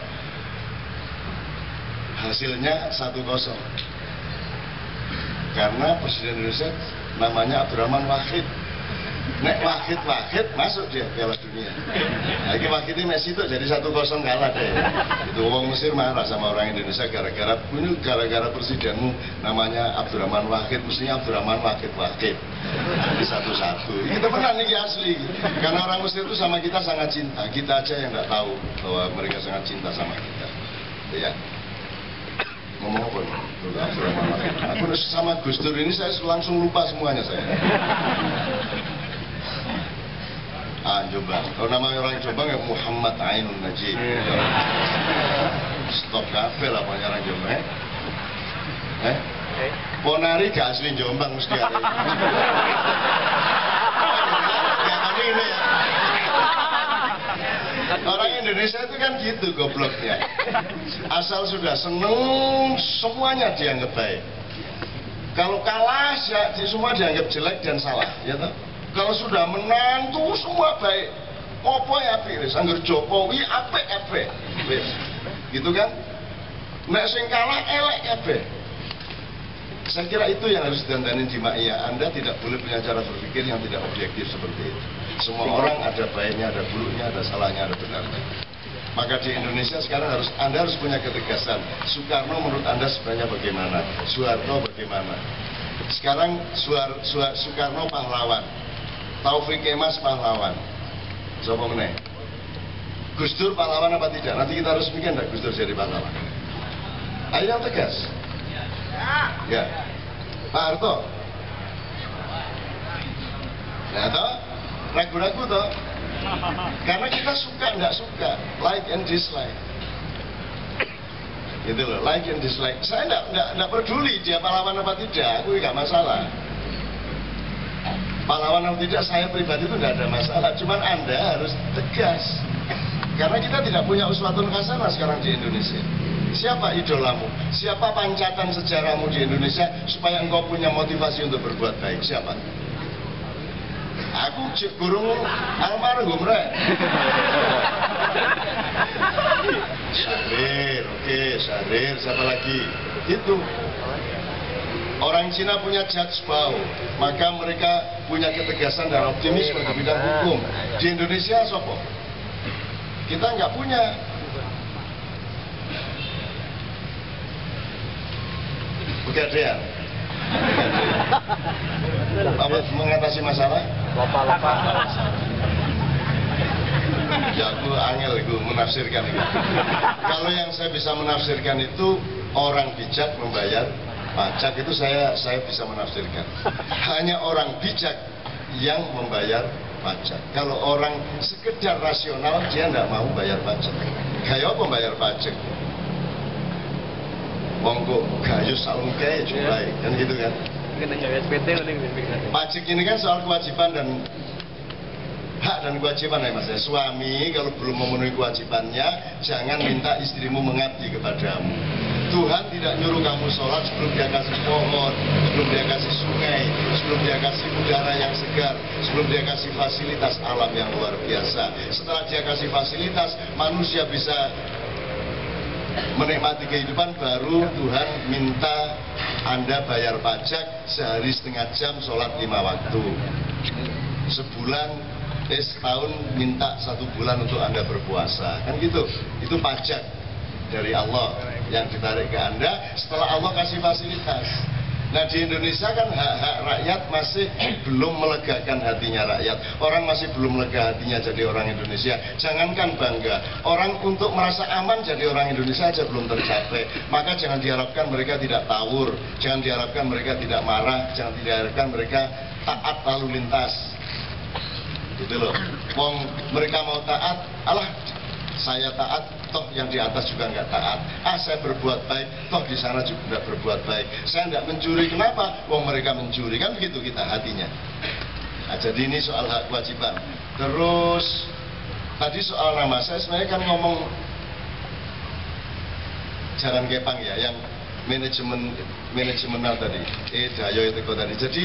Hasilnya 1-0. Karena presiden Indonesia namanya Abdurrahman Wahid. Nek Wahid masuk dia Piala Dunia. Nah, ini Wahid ini Messi itu jadi 1-0 kalah deh. Itu orang Mesir marah sama orang Indonesia gara-gara presidenmu namanya Abdurrahman Wahid, mestinya Abdurrahman Wahid. Jadi 1-1. Kita menang nih asli. Karena orang Mesir itu sama kita sangat cinta. Kita aja yang nggak tahu bahwa mereka sangat cinta sama kita. Ya. Ngomong apa nih? Abdurrahman Wahid. Aku sama Gus Dur ini saya langsung lupa semuanya saya. Jombang. Kalau nama orang Jombang ya Muhammad Ainun Najib. Stop kafe lah punya orang Jombang. Ponari gak asli Jombang mesti ada. Ini ya. Orang Indonesia itu kan gitu gobloknya. Asal sudah seneng semuanya dianggap baik. Kalau kalah semua dianggap jelek dan salah, ya toh? Kalau sudah menang tuh semua baik. Apa ya wis angger Jokowi apik. Wis. Gitu kan? Nek sing kalah elek kabeh. Saya kira itu yang harus didandanin di Ma'iyah. Anda tidak boleh punya cara berpikir yang tidak objektif seperti itu. Semua orang ada baiknya, ada buruknya, ada salahnya, ada benarnya. Maka di Indonesia sekarang Anda harus punya ketegasan. Soekarno menurut Anda sebenarnya bagaimana? Soeharto bagaimana? Sekarang Soekarno pahlawan, Taufik Kemas pahlawan. Siapa meneh? Gus Dur pahlawan apa tidak? Nanti kita harus mikir enggak Gus Dur jadi pahlawan. Ayo yang tegas. Ya. Pak Harto. Ya toh? Ragu-ragu toh? Karena kita suka enggak suka, like and dislike. Gitu loh, like and dislike. Saya enggak peduli dia pahlawan apa tidak, aku enggak masalah. Pahlawan atau tidak, saya pribadi itu nggak ada masalah. Cuman Anda harus tegas. Karena kita tidak punya uswatun hasanah sekarang di Indonesia. Siapa idolamu? Siapa pancatan sejarahmu di Indonesia supaya engkau punya motivasi untuk berbuat baik? Siapa? Aku gurung almarhum rek. Syahrir, oke, Syahrir, siapa lagi? Itu. Orang Cina punya Judge-Bao, maka mereka punya ketegasan dan optimisme di bidang hukum. Di Indonesia sopo? Kita nggak punya. Pegadaian. Apa mengatasi masalah? Lupa. Ya aku angel itu menafsirkan itu. Kalau yang saya bisa menafsirkan itu orang bijak membayar pajak, itu saya bisa menafsirkan. Hanya orang bijak yang membayar pajak. Kalau orang sekedar rasional dia tidak mau bayar pajak. Kayak apa bayar pajak? Monggo gayu salungke jumlahi, kan gitu kan? Pajak ini kan soal kewajiban dan hak dan kewajiban ya mas ya. Suami kalau belum memenuhi kewajibannya, jangan minta istrimu mengabdi kepadamu. Tuhan tidak nyuruh kamu sholat sebelum dia kasih pohon, sebelum dia kasih sungai, sebelum dia kasih udara yang segar, sebelum dia kasih fasilitas alam yang luar biasa. Setelah dia kasih fasilitas, manusia bisa menikmati kehidupan, baru Tuhan minta Anda bayar pajak sehari setengah jam sholat 5 waktu. Sebulan, setahun minta 1 bulan untuk Anda berpuasa. Kan gitu, itu pajak dari Allah yang ditarik ke Anda setelah Allah kasih fasilitas. Nah di Indonesia kan hak-hak rakyat masih belum melegakan hatinya rakyat. Orang masih belum lega hatinya jadi orang Indonesia. Jangankan bangga, orang untuk merasa aman jadi orang Indonesia aja belum tercapai. Maka jangan diharapkan mereka tidak tawur, jangan diharapkan mereka tidak marah, jangan diharapkan mereka taat lalu lintas. Gitu loh. Wong mereka mau taat, alah saya taat, toh yang di atas juga nggak taat. Saya berbuat baik, toh di sana juga nggak berbuat baik. Saya nggak mencuri, kenapa? Wong mereka mencuri, kan begitu kita hatinya. Nah, jadi ini soal hak kewajiban. Terus tadi soal nama, saya sebenarnya kan ngomong jangan kepang ya, yang manajemenal tadi, Dayo itu tadi. Jadi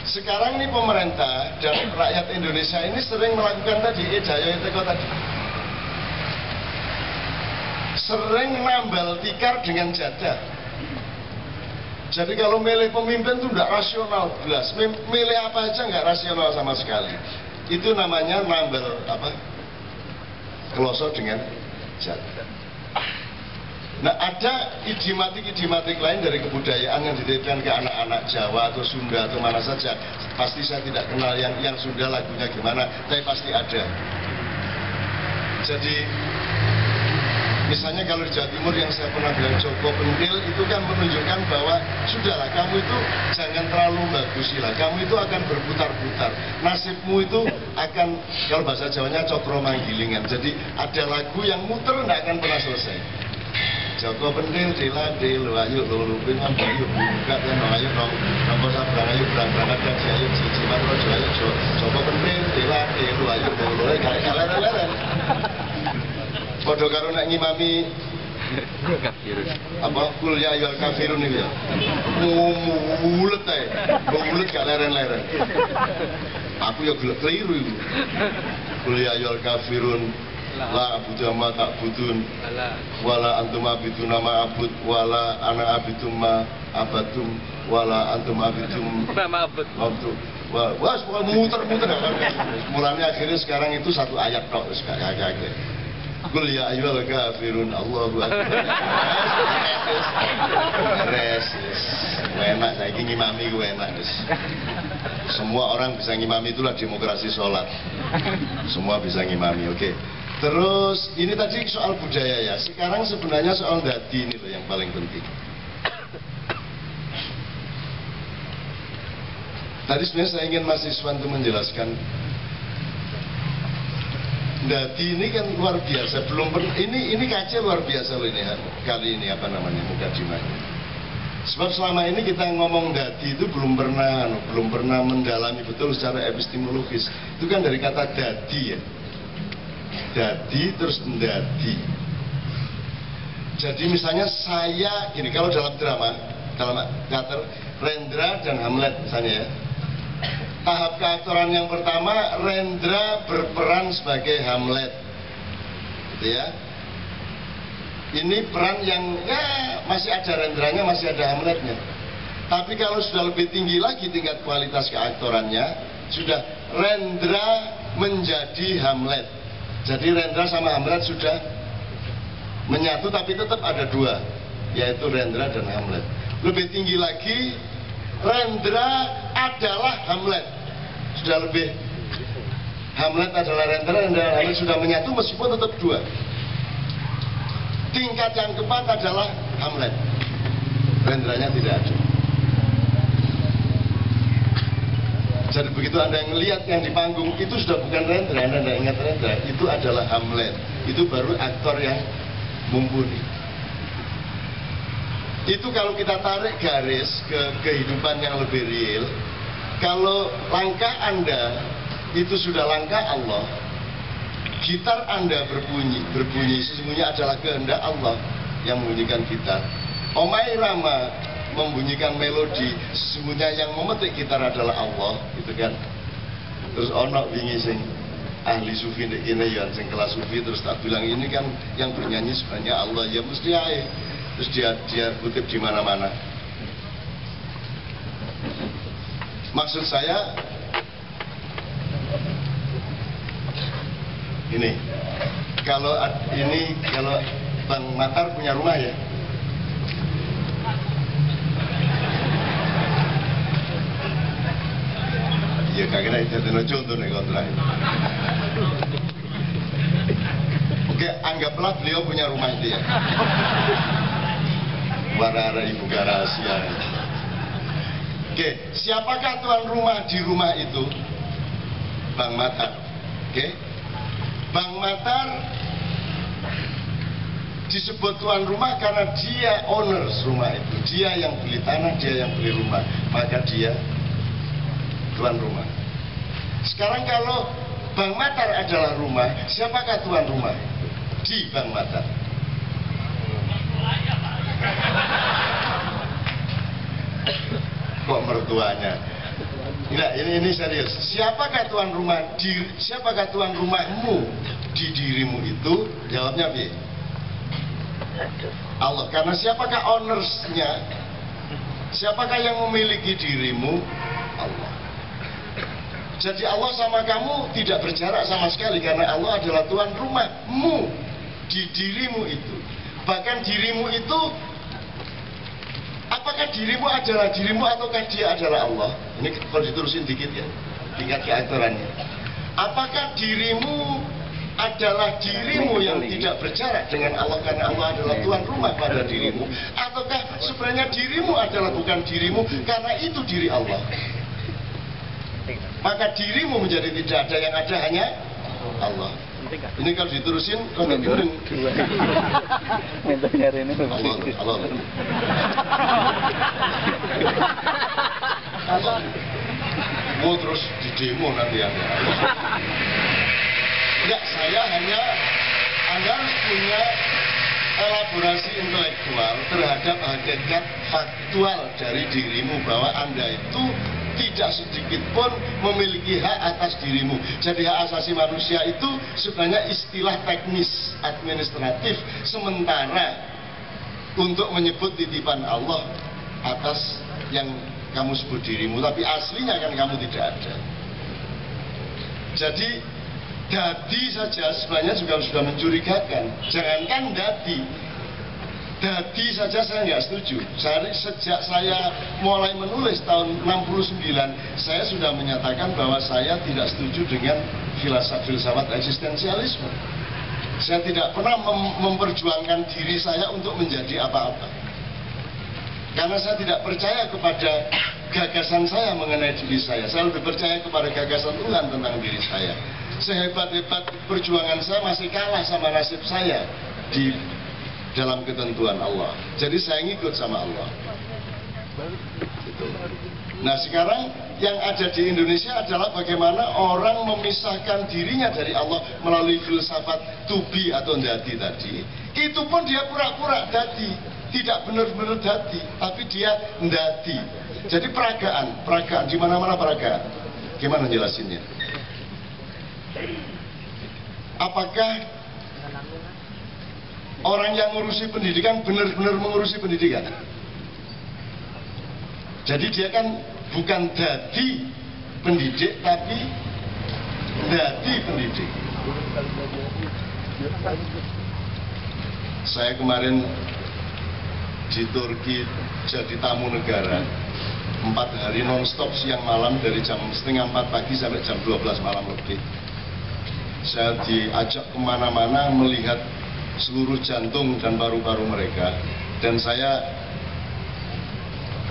sekarang ini pemerintah dan rakyat Indonesia ini sering melakukan tadi, Dayo itu tadi. Sering nambal tikar dengan jadah. Jadi kalau milih pemimpin itu tidak rasional, jelas. Milih apa aja nggak rasional sama sekali. Itu namanya nambal apa? Kloso dengan jadah. Nah, ada idiomatik lain dari kebudayaan yang dititipkan ke anak-anak Jawa atau Sunda atau mana saja. Pasti saya tidak kenal yang Sunda lagunya gimana, tapi pasti ada. Jadi misalnya kalau di Jawa Timur yang saya pernah bilang Joko Pentil itu kan menunjukkan bahwa sudahlah, kamu itu jangan terlalu bagusilah, kamu itu akan berputar-putar, nasibmu itu akan, kalau bahasa Jawanya cokro manggilingan. Jadi ada lagu yang muter tidak akan pernah selesai. Joko Pentil dilo ayo lulupin ayo buka dan ayo nongko sabrang ayo berang-berang dan ayo cici matrojo ayo Joko Pentil dilo ayo lulupin kalian podo karo nek ngimami apa kul ya ayyuhal kafirun iki ya mulet ae mulet gak leren-leren aku ya gelek keliru iku kul ya ayyuhal kafirun la abudu ma ta'budun wala antum abidun ma abud wala ana abidum ma abadum wala antum abidum ma abud wah muter-muter mulanya akhirnya sekarang itu satu ayat tok wis gak agak Qul ya ayyuhal kafirun Allahu akbar. Res. Enak saiki ngimami ku enak wis. Semua orang bisa ngimami, itulah demokrasi sholat. Semua bisa ngimami, oke. Terus ini tadi soal budaya ya. Sekarang sebenarnya soal dadi ini loh yang paling penting. Tadi sebenarnya saya ingin Mas Iswan itu menjelaskan dadi ini kan luar biasa, belum pernah ini kaca luar biasa loh ini kali ini apa namanya mukadimahnya. Sebab selama ini kita ngomong dadi itu belum pernah mendalami betul secara epistemologis. Itu kan dari kata dadi ya. Dadi terus mendadi. Jadi misalnya saya gini, kalau dalam drama, dalam teater Rendra dan Hamlet misalnya ya. Tahap keaktoran yang pertama, Rendra berperan sebagai Hamlet, gitu ya. Ini peran yang ya masih ada Rendranya, masih ada Hamletnya. Tapi kalau sudah lebih tinggi lagi tingkat kualitas keaktorannya, sudah Rendra menjadi Hamlet. Jadi Rendra sama Hamlet sudah menyatu, tapi tetap ada dua, yaitu Rendra dan Hamlet. Lebih tinggi lagi, Rendra adalah Hamlet. Sudah lebih, Hamlet adalah Rendra dan Hamlet sudah menyatu meskipun tetap dua. Tingkat yang keempat adalah Hamlet. Rendranya tidak ada. Jadi begitu Anda ngelihat yang di panggung itu sudah bukan Rendra, Anda tidak ingat Rendra, itu adalah Hamlet. Itu baru aktor yang mumpuni. Itu kalau kita tarik garis ke kehidupan yang lebih real, kalau langkah Anda itu sudah langkah Allah, gitar Anda berbunyi sesungguhnya adalah kehendak Allah yang membunyikan gitar. Omai Rama membunyikan melodi, sesungguhnya yang memetik gitar adalah Allah, gitu kan. Terus ono wingi sing ahli sufi nek kene ya sing kelas sufi, terus tak bilang ini kan yang bernyanyi sebenarnya Allah, ya mesti ae. Terus dia kutip di mana-mana. Maksud saya ini, kalau Bang Matar punya rumah ya. Ya kagak itu contoh nih kontrak. Oke, anggaplah beliau punya rumah itu ya. Warna ibu rahasia. Oke, siapakah tuan rumah di rumah itu? Bang Matar. Oke, Bang Matar disebut tuan rumah karena dia owners rumah itu. Dia yang beli tanah, dia yang beli rumah, maka dia tuan rumah. Sekarang kalau Bang Matar adalah rumah, siapakah tuan rumah di Bang Matar? Kok mertuanya? Nah, ini serius. Siapakah tuan rumahmu di dirimu itu? Jawabnya B. Allah. Karena siapakah ownersnya? Siapakah yang memiliki dirimu? Allah. Jadi Allah sama kamu tidak berjarak sama sekali, karena Allah adalah tuan rumahmu di dirimu itu. Bahkan dirimu itu, apakah dirimu adalah dirimu ataukah dia adalah Allah? Ini kalau diterusin dikit ya, tingkat keaktorannya. Apakah dirimu adalah dirimu yang tidak berjarak dengan Allah karena Allah adalah tuan rumah pada dirimu, ataukah sebenarnya dirimu adalah bukan dirimu karena itu diri Allah? Maka dirimu menjadi tidak ada, yang ada hanya Allah. Ini kalau diterusin agak gurung. Allah. Mau terus di demo nanti ya. Enggak, saya hanya, Anda harus punya elaborasi intelektual terhadap hakikat faktual dari dirimu, bahwa Anda itu tidak sedikit pun memiliki hak atas dirimu. Jadi hak asasi manusia itu sebenarnya istilah teknis administratif sementara untuk menyebut titipan Allah atas yang kamu sebut dirimu, tapi aslinya kan kamu tidak ada. Jadi dadi saja sebenarnya juga sudah mencurigakan. Jangankan dadi saja saya nggak setuju. Sejak saya mulai menulis tahun 69, saya sudah menyatakan bahwa saya tidak setuju dengan filsafat eksistensialisme. Saya tidak pernah memperjuangkan diri saya untuk menjadi apa-apa, karena saya tidak percaya kepada gagasan saya mengenai diri saya. Saya lebih percaya kepada gagasan Tuhan tentang diri saya. Sehebat-hebat perjuangan saya masih kalah sama nasib saya di dalam ketentuan Allah. Jadi saya ngikut sama Allah. Gitu. Nah sekarang yang ada di Indonesia adalah bagaimana orang memisahkan dirinya dari Allah melalui filsafat to be atau dadi tadi. Itu pun dia pura-pura dadi, tidak benar-benar dadi, tapi dia ndadi. Jadi peragaan di mana-mana peragaan. Gimana jelasinnya? Apakah orang yang mengurusi pendidikan benar-benar mengurusi pendidikan? Jadi dia kan bukan dadi pendidik, tapi dadi pendidik. Saya kemarin di Turki jadi tamu negara 4 hari non-stop siang malam, dari jam 3:30 pagi sampai jam 12 malam lebih. Saya diajak kemana-mana melihat seluruh jantung dan paru-paru mereka, dan saya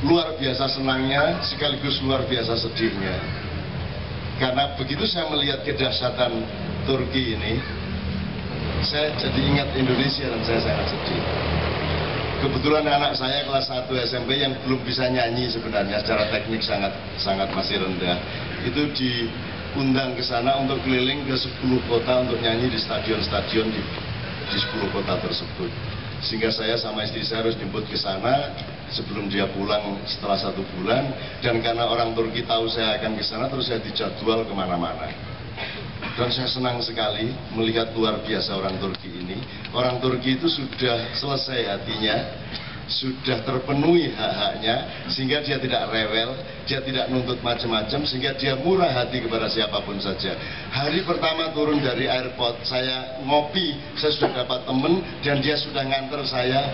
luar biasa senangnya sekaligus luar biasa sedihnya, karena begitu saya melihat kedahsyatan Turki ini, saya jadi ingat Indonesia dan saya sangat sedih. Kebetulan anak saya kelas 1 SMP yang belum bisa nyanyi, sebenarnya secara teknik sangat masih rendah, itu diundang ke sana untuk keliling ke 10 kota untuk nyanyi di stadion-stadion di 10 kota tersebut. Sehingga saya sama istri saya harus jemput ke sana sebelum dia pulang setelah 1 bulan. Dan karena orang Turki tahu saya akan ke sana, terus saya dijadwal kemana-mana. Dan saya senang sekali melihat luar biasa orang Turki ini. Orang Turki itu sudah selesai hatinya, sudah terpenuhi hak-haknya, sehingga dia tidak rewel, dia tidak nuntut macam-macam, sehingga dia murah hati kepada siapapun saja. Hari pertama turun dari airport, saya ngopi, saya sudah dapat temen, dan dia sudah nganter saya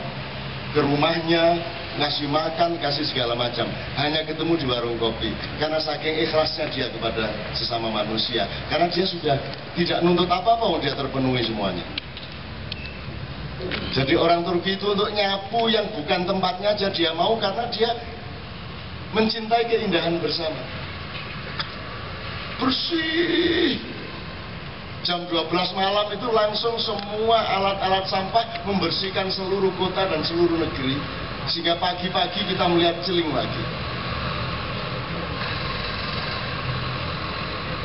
ke rumahnya, ngasih makan, kasih segala macam. Hanya ketemu di warung kopi, karena saking ikhlasnya dia kepada sesama manusia. Karena dia sudah tidak nuntut apa-apa, dia terpenuhi semuanya. Jadi orang Turki itu untuk nyapu yang bukan tempatnya aja dia mau, karena dia mencintai keindahan bersama. Bersih. Jam 12 malam itu langsung semua alat-alat sampah membersihkan seluruh kota dan seluruh negeri, sehingga pagi-pagi kita melihat celing lagi.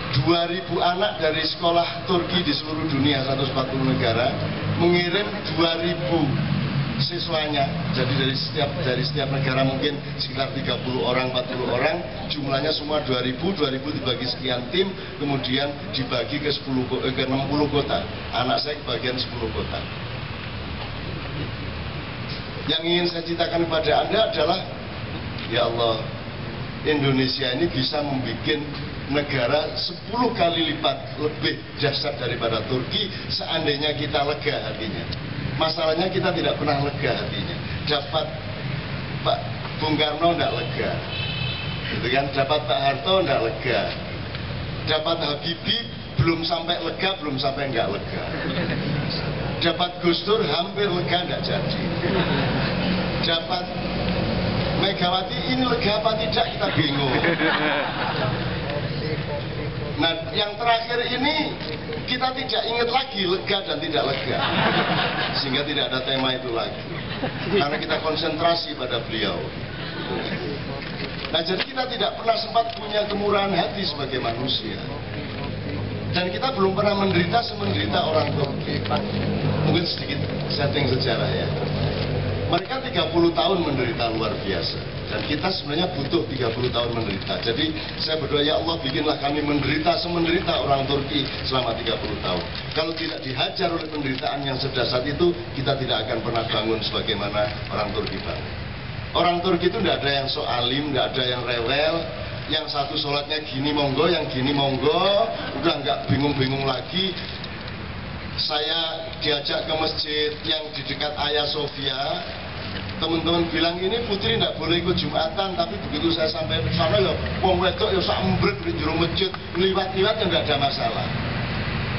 2.000 anak dari sekolah Turki di seluruh dunia 140 negara mengirim 2.000 siswanya. Jadi dari setiap negara mungkin sekitar 30 orang, 40 orang, jumlahnya semua 2.000 dibagi sekian tim, kemudian dibagi ke 60 kota. Anak saya kebagian 10 kota. Yang ingin saya ceritakan kepada Anda adalah, ya Allah, Indonesia ini bisa membuat negara 10 kali lipat lebih dahsyat daripada Turki seandainya kita lega hatinya. Masalahnya kita tidak pernah lega hatinya. Dapat Pak Bung Karno tidak lega, gitu kan? Dapat Pak Harto tidak lega, dapat Habibie belum sampai lega, belum sampai nggak lega. Dapat Gus Dur hampir lega, nggak jadi. Dapat Megawati ini lega apa tidak kita bingung. Nah, yang terakhir ini kita tidak ingat lagi lega dan tidak lega, sehingga tidak ada tema itu lagi, karena kita konsentrasi pada beliau. Nah, jadi kita tidak pernah sempat punya kemurahan hati sebagai manusia, dan kita belum pernah menderita semenderita orang Turki. Mungkin sedikit setting sejarah ya. Mereka 30 tahun menderita luar biasa, dan kita sebenarnya butuh 30 tahun menderita. Jadi saya berdoa, ya Allah, bikinlah kami menderita semenderita orang Turki selama 30 tahun. Kalau tidak dihajar oleh penderitaan yang sedahsyat itu, kita tidak akan pernah bangun sebagaimana orang Turki bangun. Orang Turki itu tidak ada yang sok alim, tidak ada yang rewel. Yang satu sholatnya gini monggo, yang gini monggo, udah nggak bingung-bingung lagi. Saya diajak ke masjid yang di dekat Hagia Sophia. Teman-teman bilang ini putri tidak boleh ikut Jumatan, tapi begitu saya sampai ke sana ya wong wedok ya sak embrek di jero masjid, liwat-liwat ya nggak ada masalah.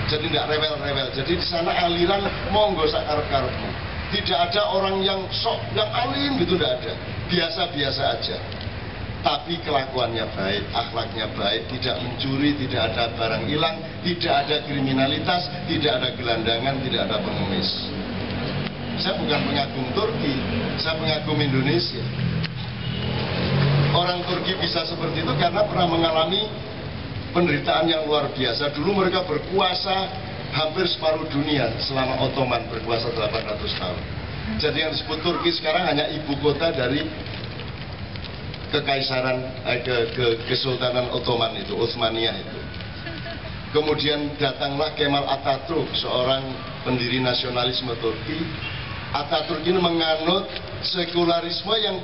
Jadi tidak rewel-rewel. Jadi di sana aliran monggo sak karep-karepmu. Tidak ada orang yang sok, yang alim gitu, tidak ada. Biasa-biasa aja. Tapi kelakuannya baik, akhlaknya baik, tidak mencuri, tidak ada barang hilang, tidak ada kriminalitas, tidak ada gelandangan, tidak ada pengemis. Saya bukan pengagum Turki, saya pengagum Indonesia. Orang Turki bisa seperti itu karena pernah mengalami penderitaan yang luar biasa. Dulu mereka berkuasa hampir separuh dunia selama Ottoman berkuasa 800 tahun. Jadi yang disebut Turki sekarang hanya ibu kota dari kekaisaran, kesultanan Ottoman itu, Utsmaniyah itu. Kemudian datanglah Kemal Atatürk, seorang pendiri nasionalisme Turki. Atatürk ini menganut sekularisme yang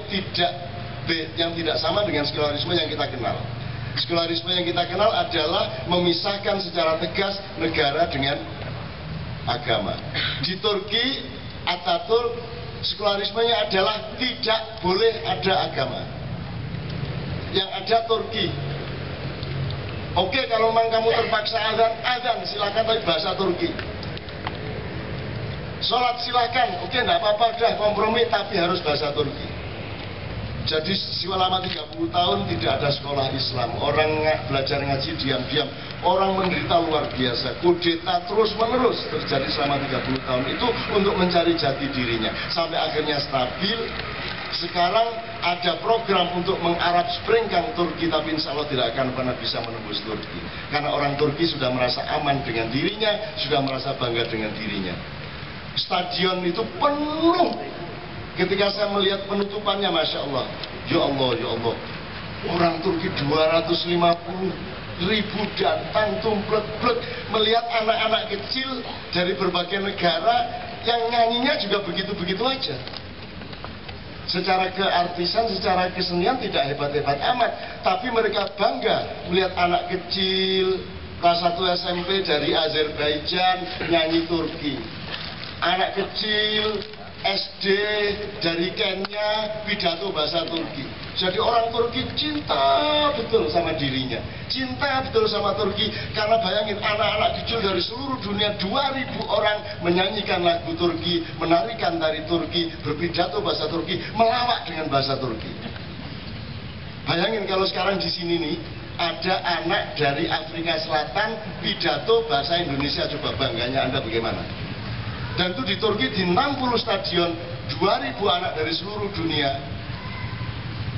tidak sama dengan sekularisme yang kita kenal. Sekularisme yang kita kenal adalah memisahkan secara tegas negara dengan agama. Di Turki, Atatürk sekularismenya adalah tidak boleh ada agama. Yang ada Turki. Oke, kalau memang kamu terpaksa azan silakan, tapi bahasa Turki. Sholat silakan, oke, enggak apa-apa, udah kompromi, tapi harus bahasa Turki. Jadi selama 30 tahun tidak ada sekolah Islam. Orang belajar ngaji diam-diam. Orang menderita luar biasa. Kudeta terus-menerus terjadi selama 30 tahun itu untuk mencari jati dirinya. Sampai akhirnya stabil. Sekarang ada program untuk mengarab springkan Turki, tapi insya Allah tidak akan pernah bisa menembus Turki. Karena orang Turki sudah merasa aman dengan dirinya, sudah merasa bangga dengan dirinya. Stadion itu penuh. Ketika saya melihat penutupannya, Masya Allah. Ya Allah, ya Allah. Orang Turki 250.000 datang tumplek-plek. Melihat anak-anak kecil dari berbagai negara yang nyanyinya juga begitu-begitu aja. Secara keartisan, secara kesenian tidak hebat-hebat amat, tapi mereka bangga melihat anak kecil kelas 1 SMP dari Azerbaijan nyanyi Turki, anak kecil SD dari Kenya pidato bahasa Turki. Jadi orang Turki cinta betul sama dirinya, cinta betul sama Turki. Karena bayangin, anak-anak kecil dari seluruh dunia, 2.000 orang menyanyikan lagu Turki, menarikan tari Turki, berpidato bahasa Turki, melawak dengan bahasa Turki. Bayangin kalau sekarang di sini nih ada anak dari Afrika Selatan pidato bahasa Indonesia, coba bangganya Anda bagaimana? Dan itu di Turki di 60 stadion, 2.000 anak dari seluruh dunia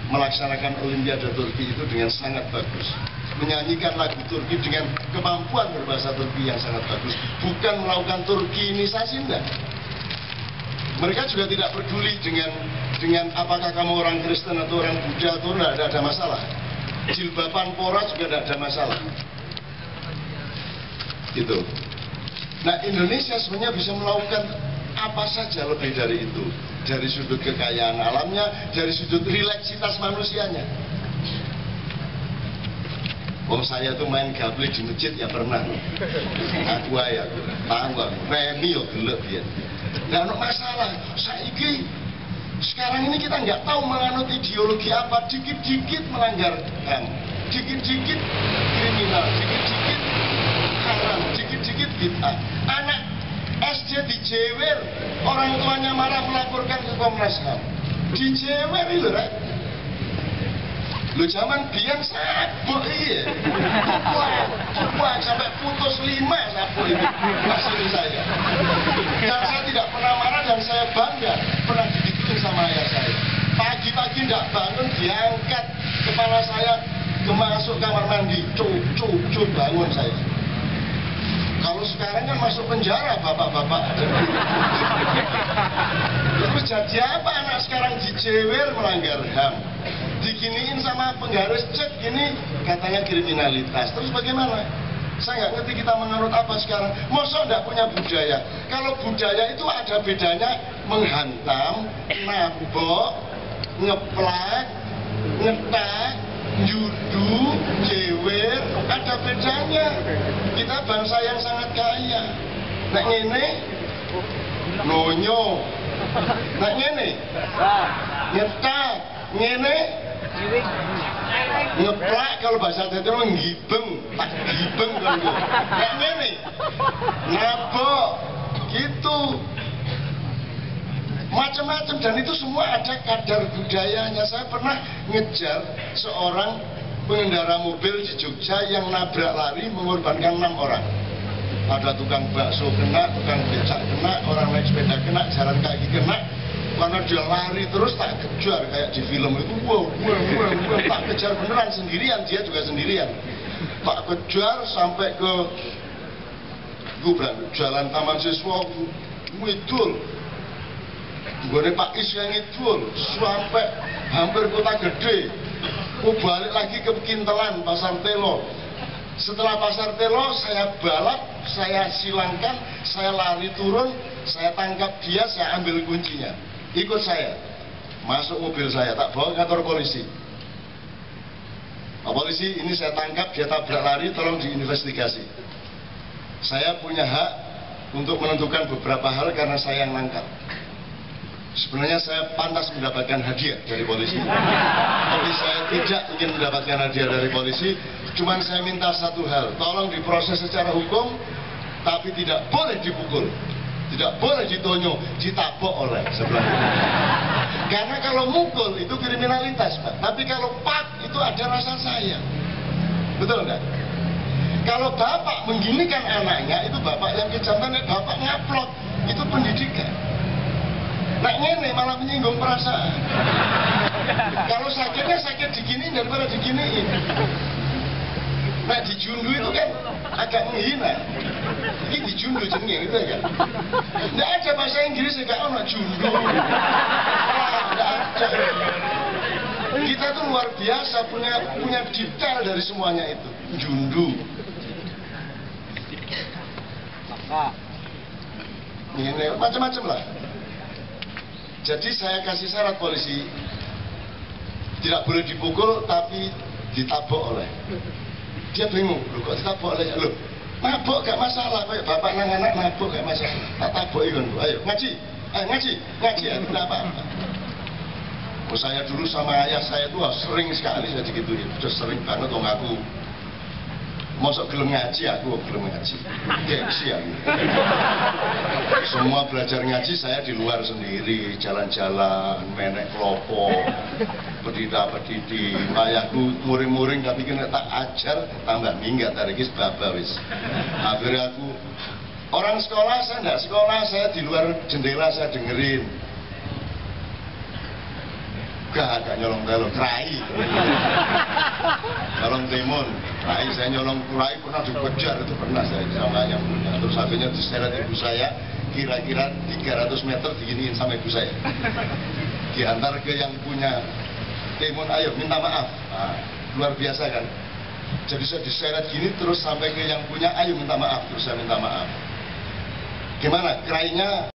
melaksanakan Olimpiade Turki itu dengan sangat bagus. menyanyikan lagu Turki dengan kemampuan berbahasa Turki yang sangat bagus, bukan melakukan Turkinisasi, enggak. Mereka juga tidak peduli dengan apakah kamu orang Kristen atau orang Buddha atau enggak, ada masalah. Jilbaban pora juga tidak ada masalah. Gitu. Nah, Indonesia sebenarnya bisa melakukan apa saja lebih dari itu, dari sudut kekayaan alamnya, dari sudut rileksitas manusianya. Saya tuh main gaple di masjid ya pernah. Aku ya, tahu aku. Remi yo gelek ya. Nggak ada masalah. Sekarang ini kita nggak tahu menganut ideologi apa, dikit-dikit melanggar HAM, dikit-dikit kriminal, dikit-dikit haram, dikit-dikit bid'ah. Anak SD dijewer, orang tuanya marah melaporkan ke Komnas HAM. Dijewer itu, Rek. Lu zaman biyen sabuk iya. Wah, sampai putus 5 sabuk itu hasil saya. Dan saya tidak pernah marah dan saya bangga pernah digituin sama ayah saya. Pagi-pagi tidak bangun diangkat kepala saya masuk kamar mandi, cucu bangun saya. Kalau sekarang kan masuk penjara bapak-bapak. Terus jadi apa anak sekarang dijewer melanggar HAM? Diginiin sama penggaris cek gini katanya kriminalitas. Terus bagaimana? Saya nggak ngerti kita menganut apa sekarang. Masa nggak punya budaya? Kalau budaya itu ada bedanya menghantam, nabok, ngeplak, ngetak, judu, jewer, ada bedanya. Kita bangsa yang sangat kaya. Nek ngene, nonyo. Nek ngene, nyetak, ngene, ngeplak kalau bahasa Jawa ngibeng, tak gibeng kan itu. Nek ngene, nabok, gitu. Macam-macam, dan itu semua ada kadar budayanya. Saya pernah ngejar seorang pengendara mobil di Jogja yang nabrak lari mengorbankan 6 orang. Ada tukang bakso kena, tukang becak kena, orang naik sepeda kena, jalan kaki kena. Karena dia lari terus tak kejar kayak di film itu. Wow, tak kejar beneran sendirian, dia juga sendirian. Tak kejar sampai ke jalan Taman Siswa Widul. Gue Pak Is yang ngidul sampai hampir Kota Gede. Gue balik lagi ke Kintelan, Pasar Telo. Setelah Pasar Telo saya balap, saya silangkan, saya lari turun, saya tangkap dia, saya ambil kuncinya. Ikut saya, masuk mobil saya, tak bawa ke kantor polisi. Pak polisi, ini saya tangkap, dia tabrak lari, tolong diinvestigasi. Saya punya hak untuk menentukan beberapa hal karena saya yang nangkap. Sebenarnya saya pantas mendapatkan hadiah dari polisi, tapi saya tidak ingin mendapatkan hadiah dari polisi. Cuman saya minta satu hal, tolong diproses secara hukum, tapi tidak boleh dipukul, tidak boleh ditonyo, ditabok oleh sebelah. Karena kalau mukul itu kriminalitas, Pak. Tapi kalau pak itu ada rasa sayang, betul nggak? Kalau bapak mengginikan anaknya, itu bapak yang kejam, bapak ngaplok, itu pendidikan. Nah ngene malah menyinggung perasaan. Kalau sakitnya sakit diginiin daripada diginiin. Nah dijundu itu kan agak menghina. Ini dijundu jenenge gitu kan. Nggak ada bahasa Inggris nggak ada jundu. Nggak ada. Kita tuh luar biasa punya detail dari semuanya itu. Jundu. Ini macam-macam lah. Jadi saya kasih syarat polisi, tidak boleh dipukul tapi ditabok oleh. Dia bingung, loh kok ditabok oleh? Loh, nabok gak masalah, kayak bapak nang anak nabok gak masalah. Tak tabok ikon, ayo ngaji, ngaji, tidak apa-apa. Oh, saya dulu sama ayah saya tuh sering sekali saya digituin, sudah sering banget dong aku. Mosok gelem ngaji, aku gelem ngaji. Gengsi aku. Semua belajar ngaji saya di luar sendiri, jalan-jalan, menek klopo, pedida-pedidi. Ayahku muring-muring tapi kena tak ajar, tambah minggat dari kis baba wis. Akhirnya aku orang sekolah, saya enggak sekolah, saya di luar jendela saya dengerin. Gak nyolong telo, kerai. Nyolong timun, kerai. Saya nyolong kerai pernah dikejar, itu pernah saya sama yang punya. Terus akhirnya diseret ibu saya, kira-kira 300 meter diginiin sama ibu saya. Diantar ke yang punya timun, ayo minta maaf. Nah, luar biasa kan. Jadi saya diseret gini terus sampai ke yang punya, ayo minta maaf. Terus saya minta maaf. Gimana? Kerainya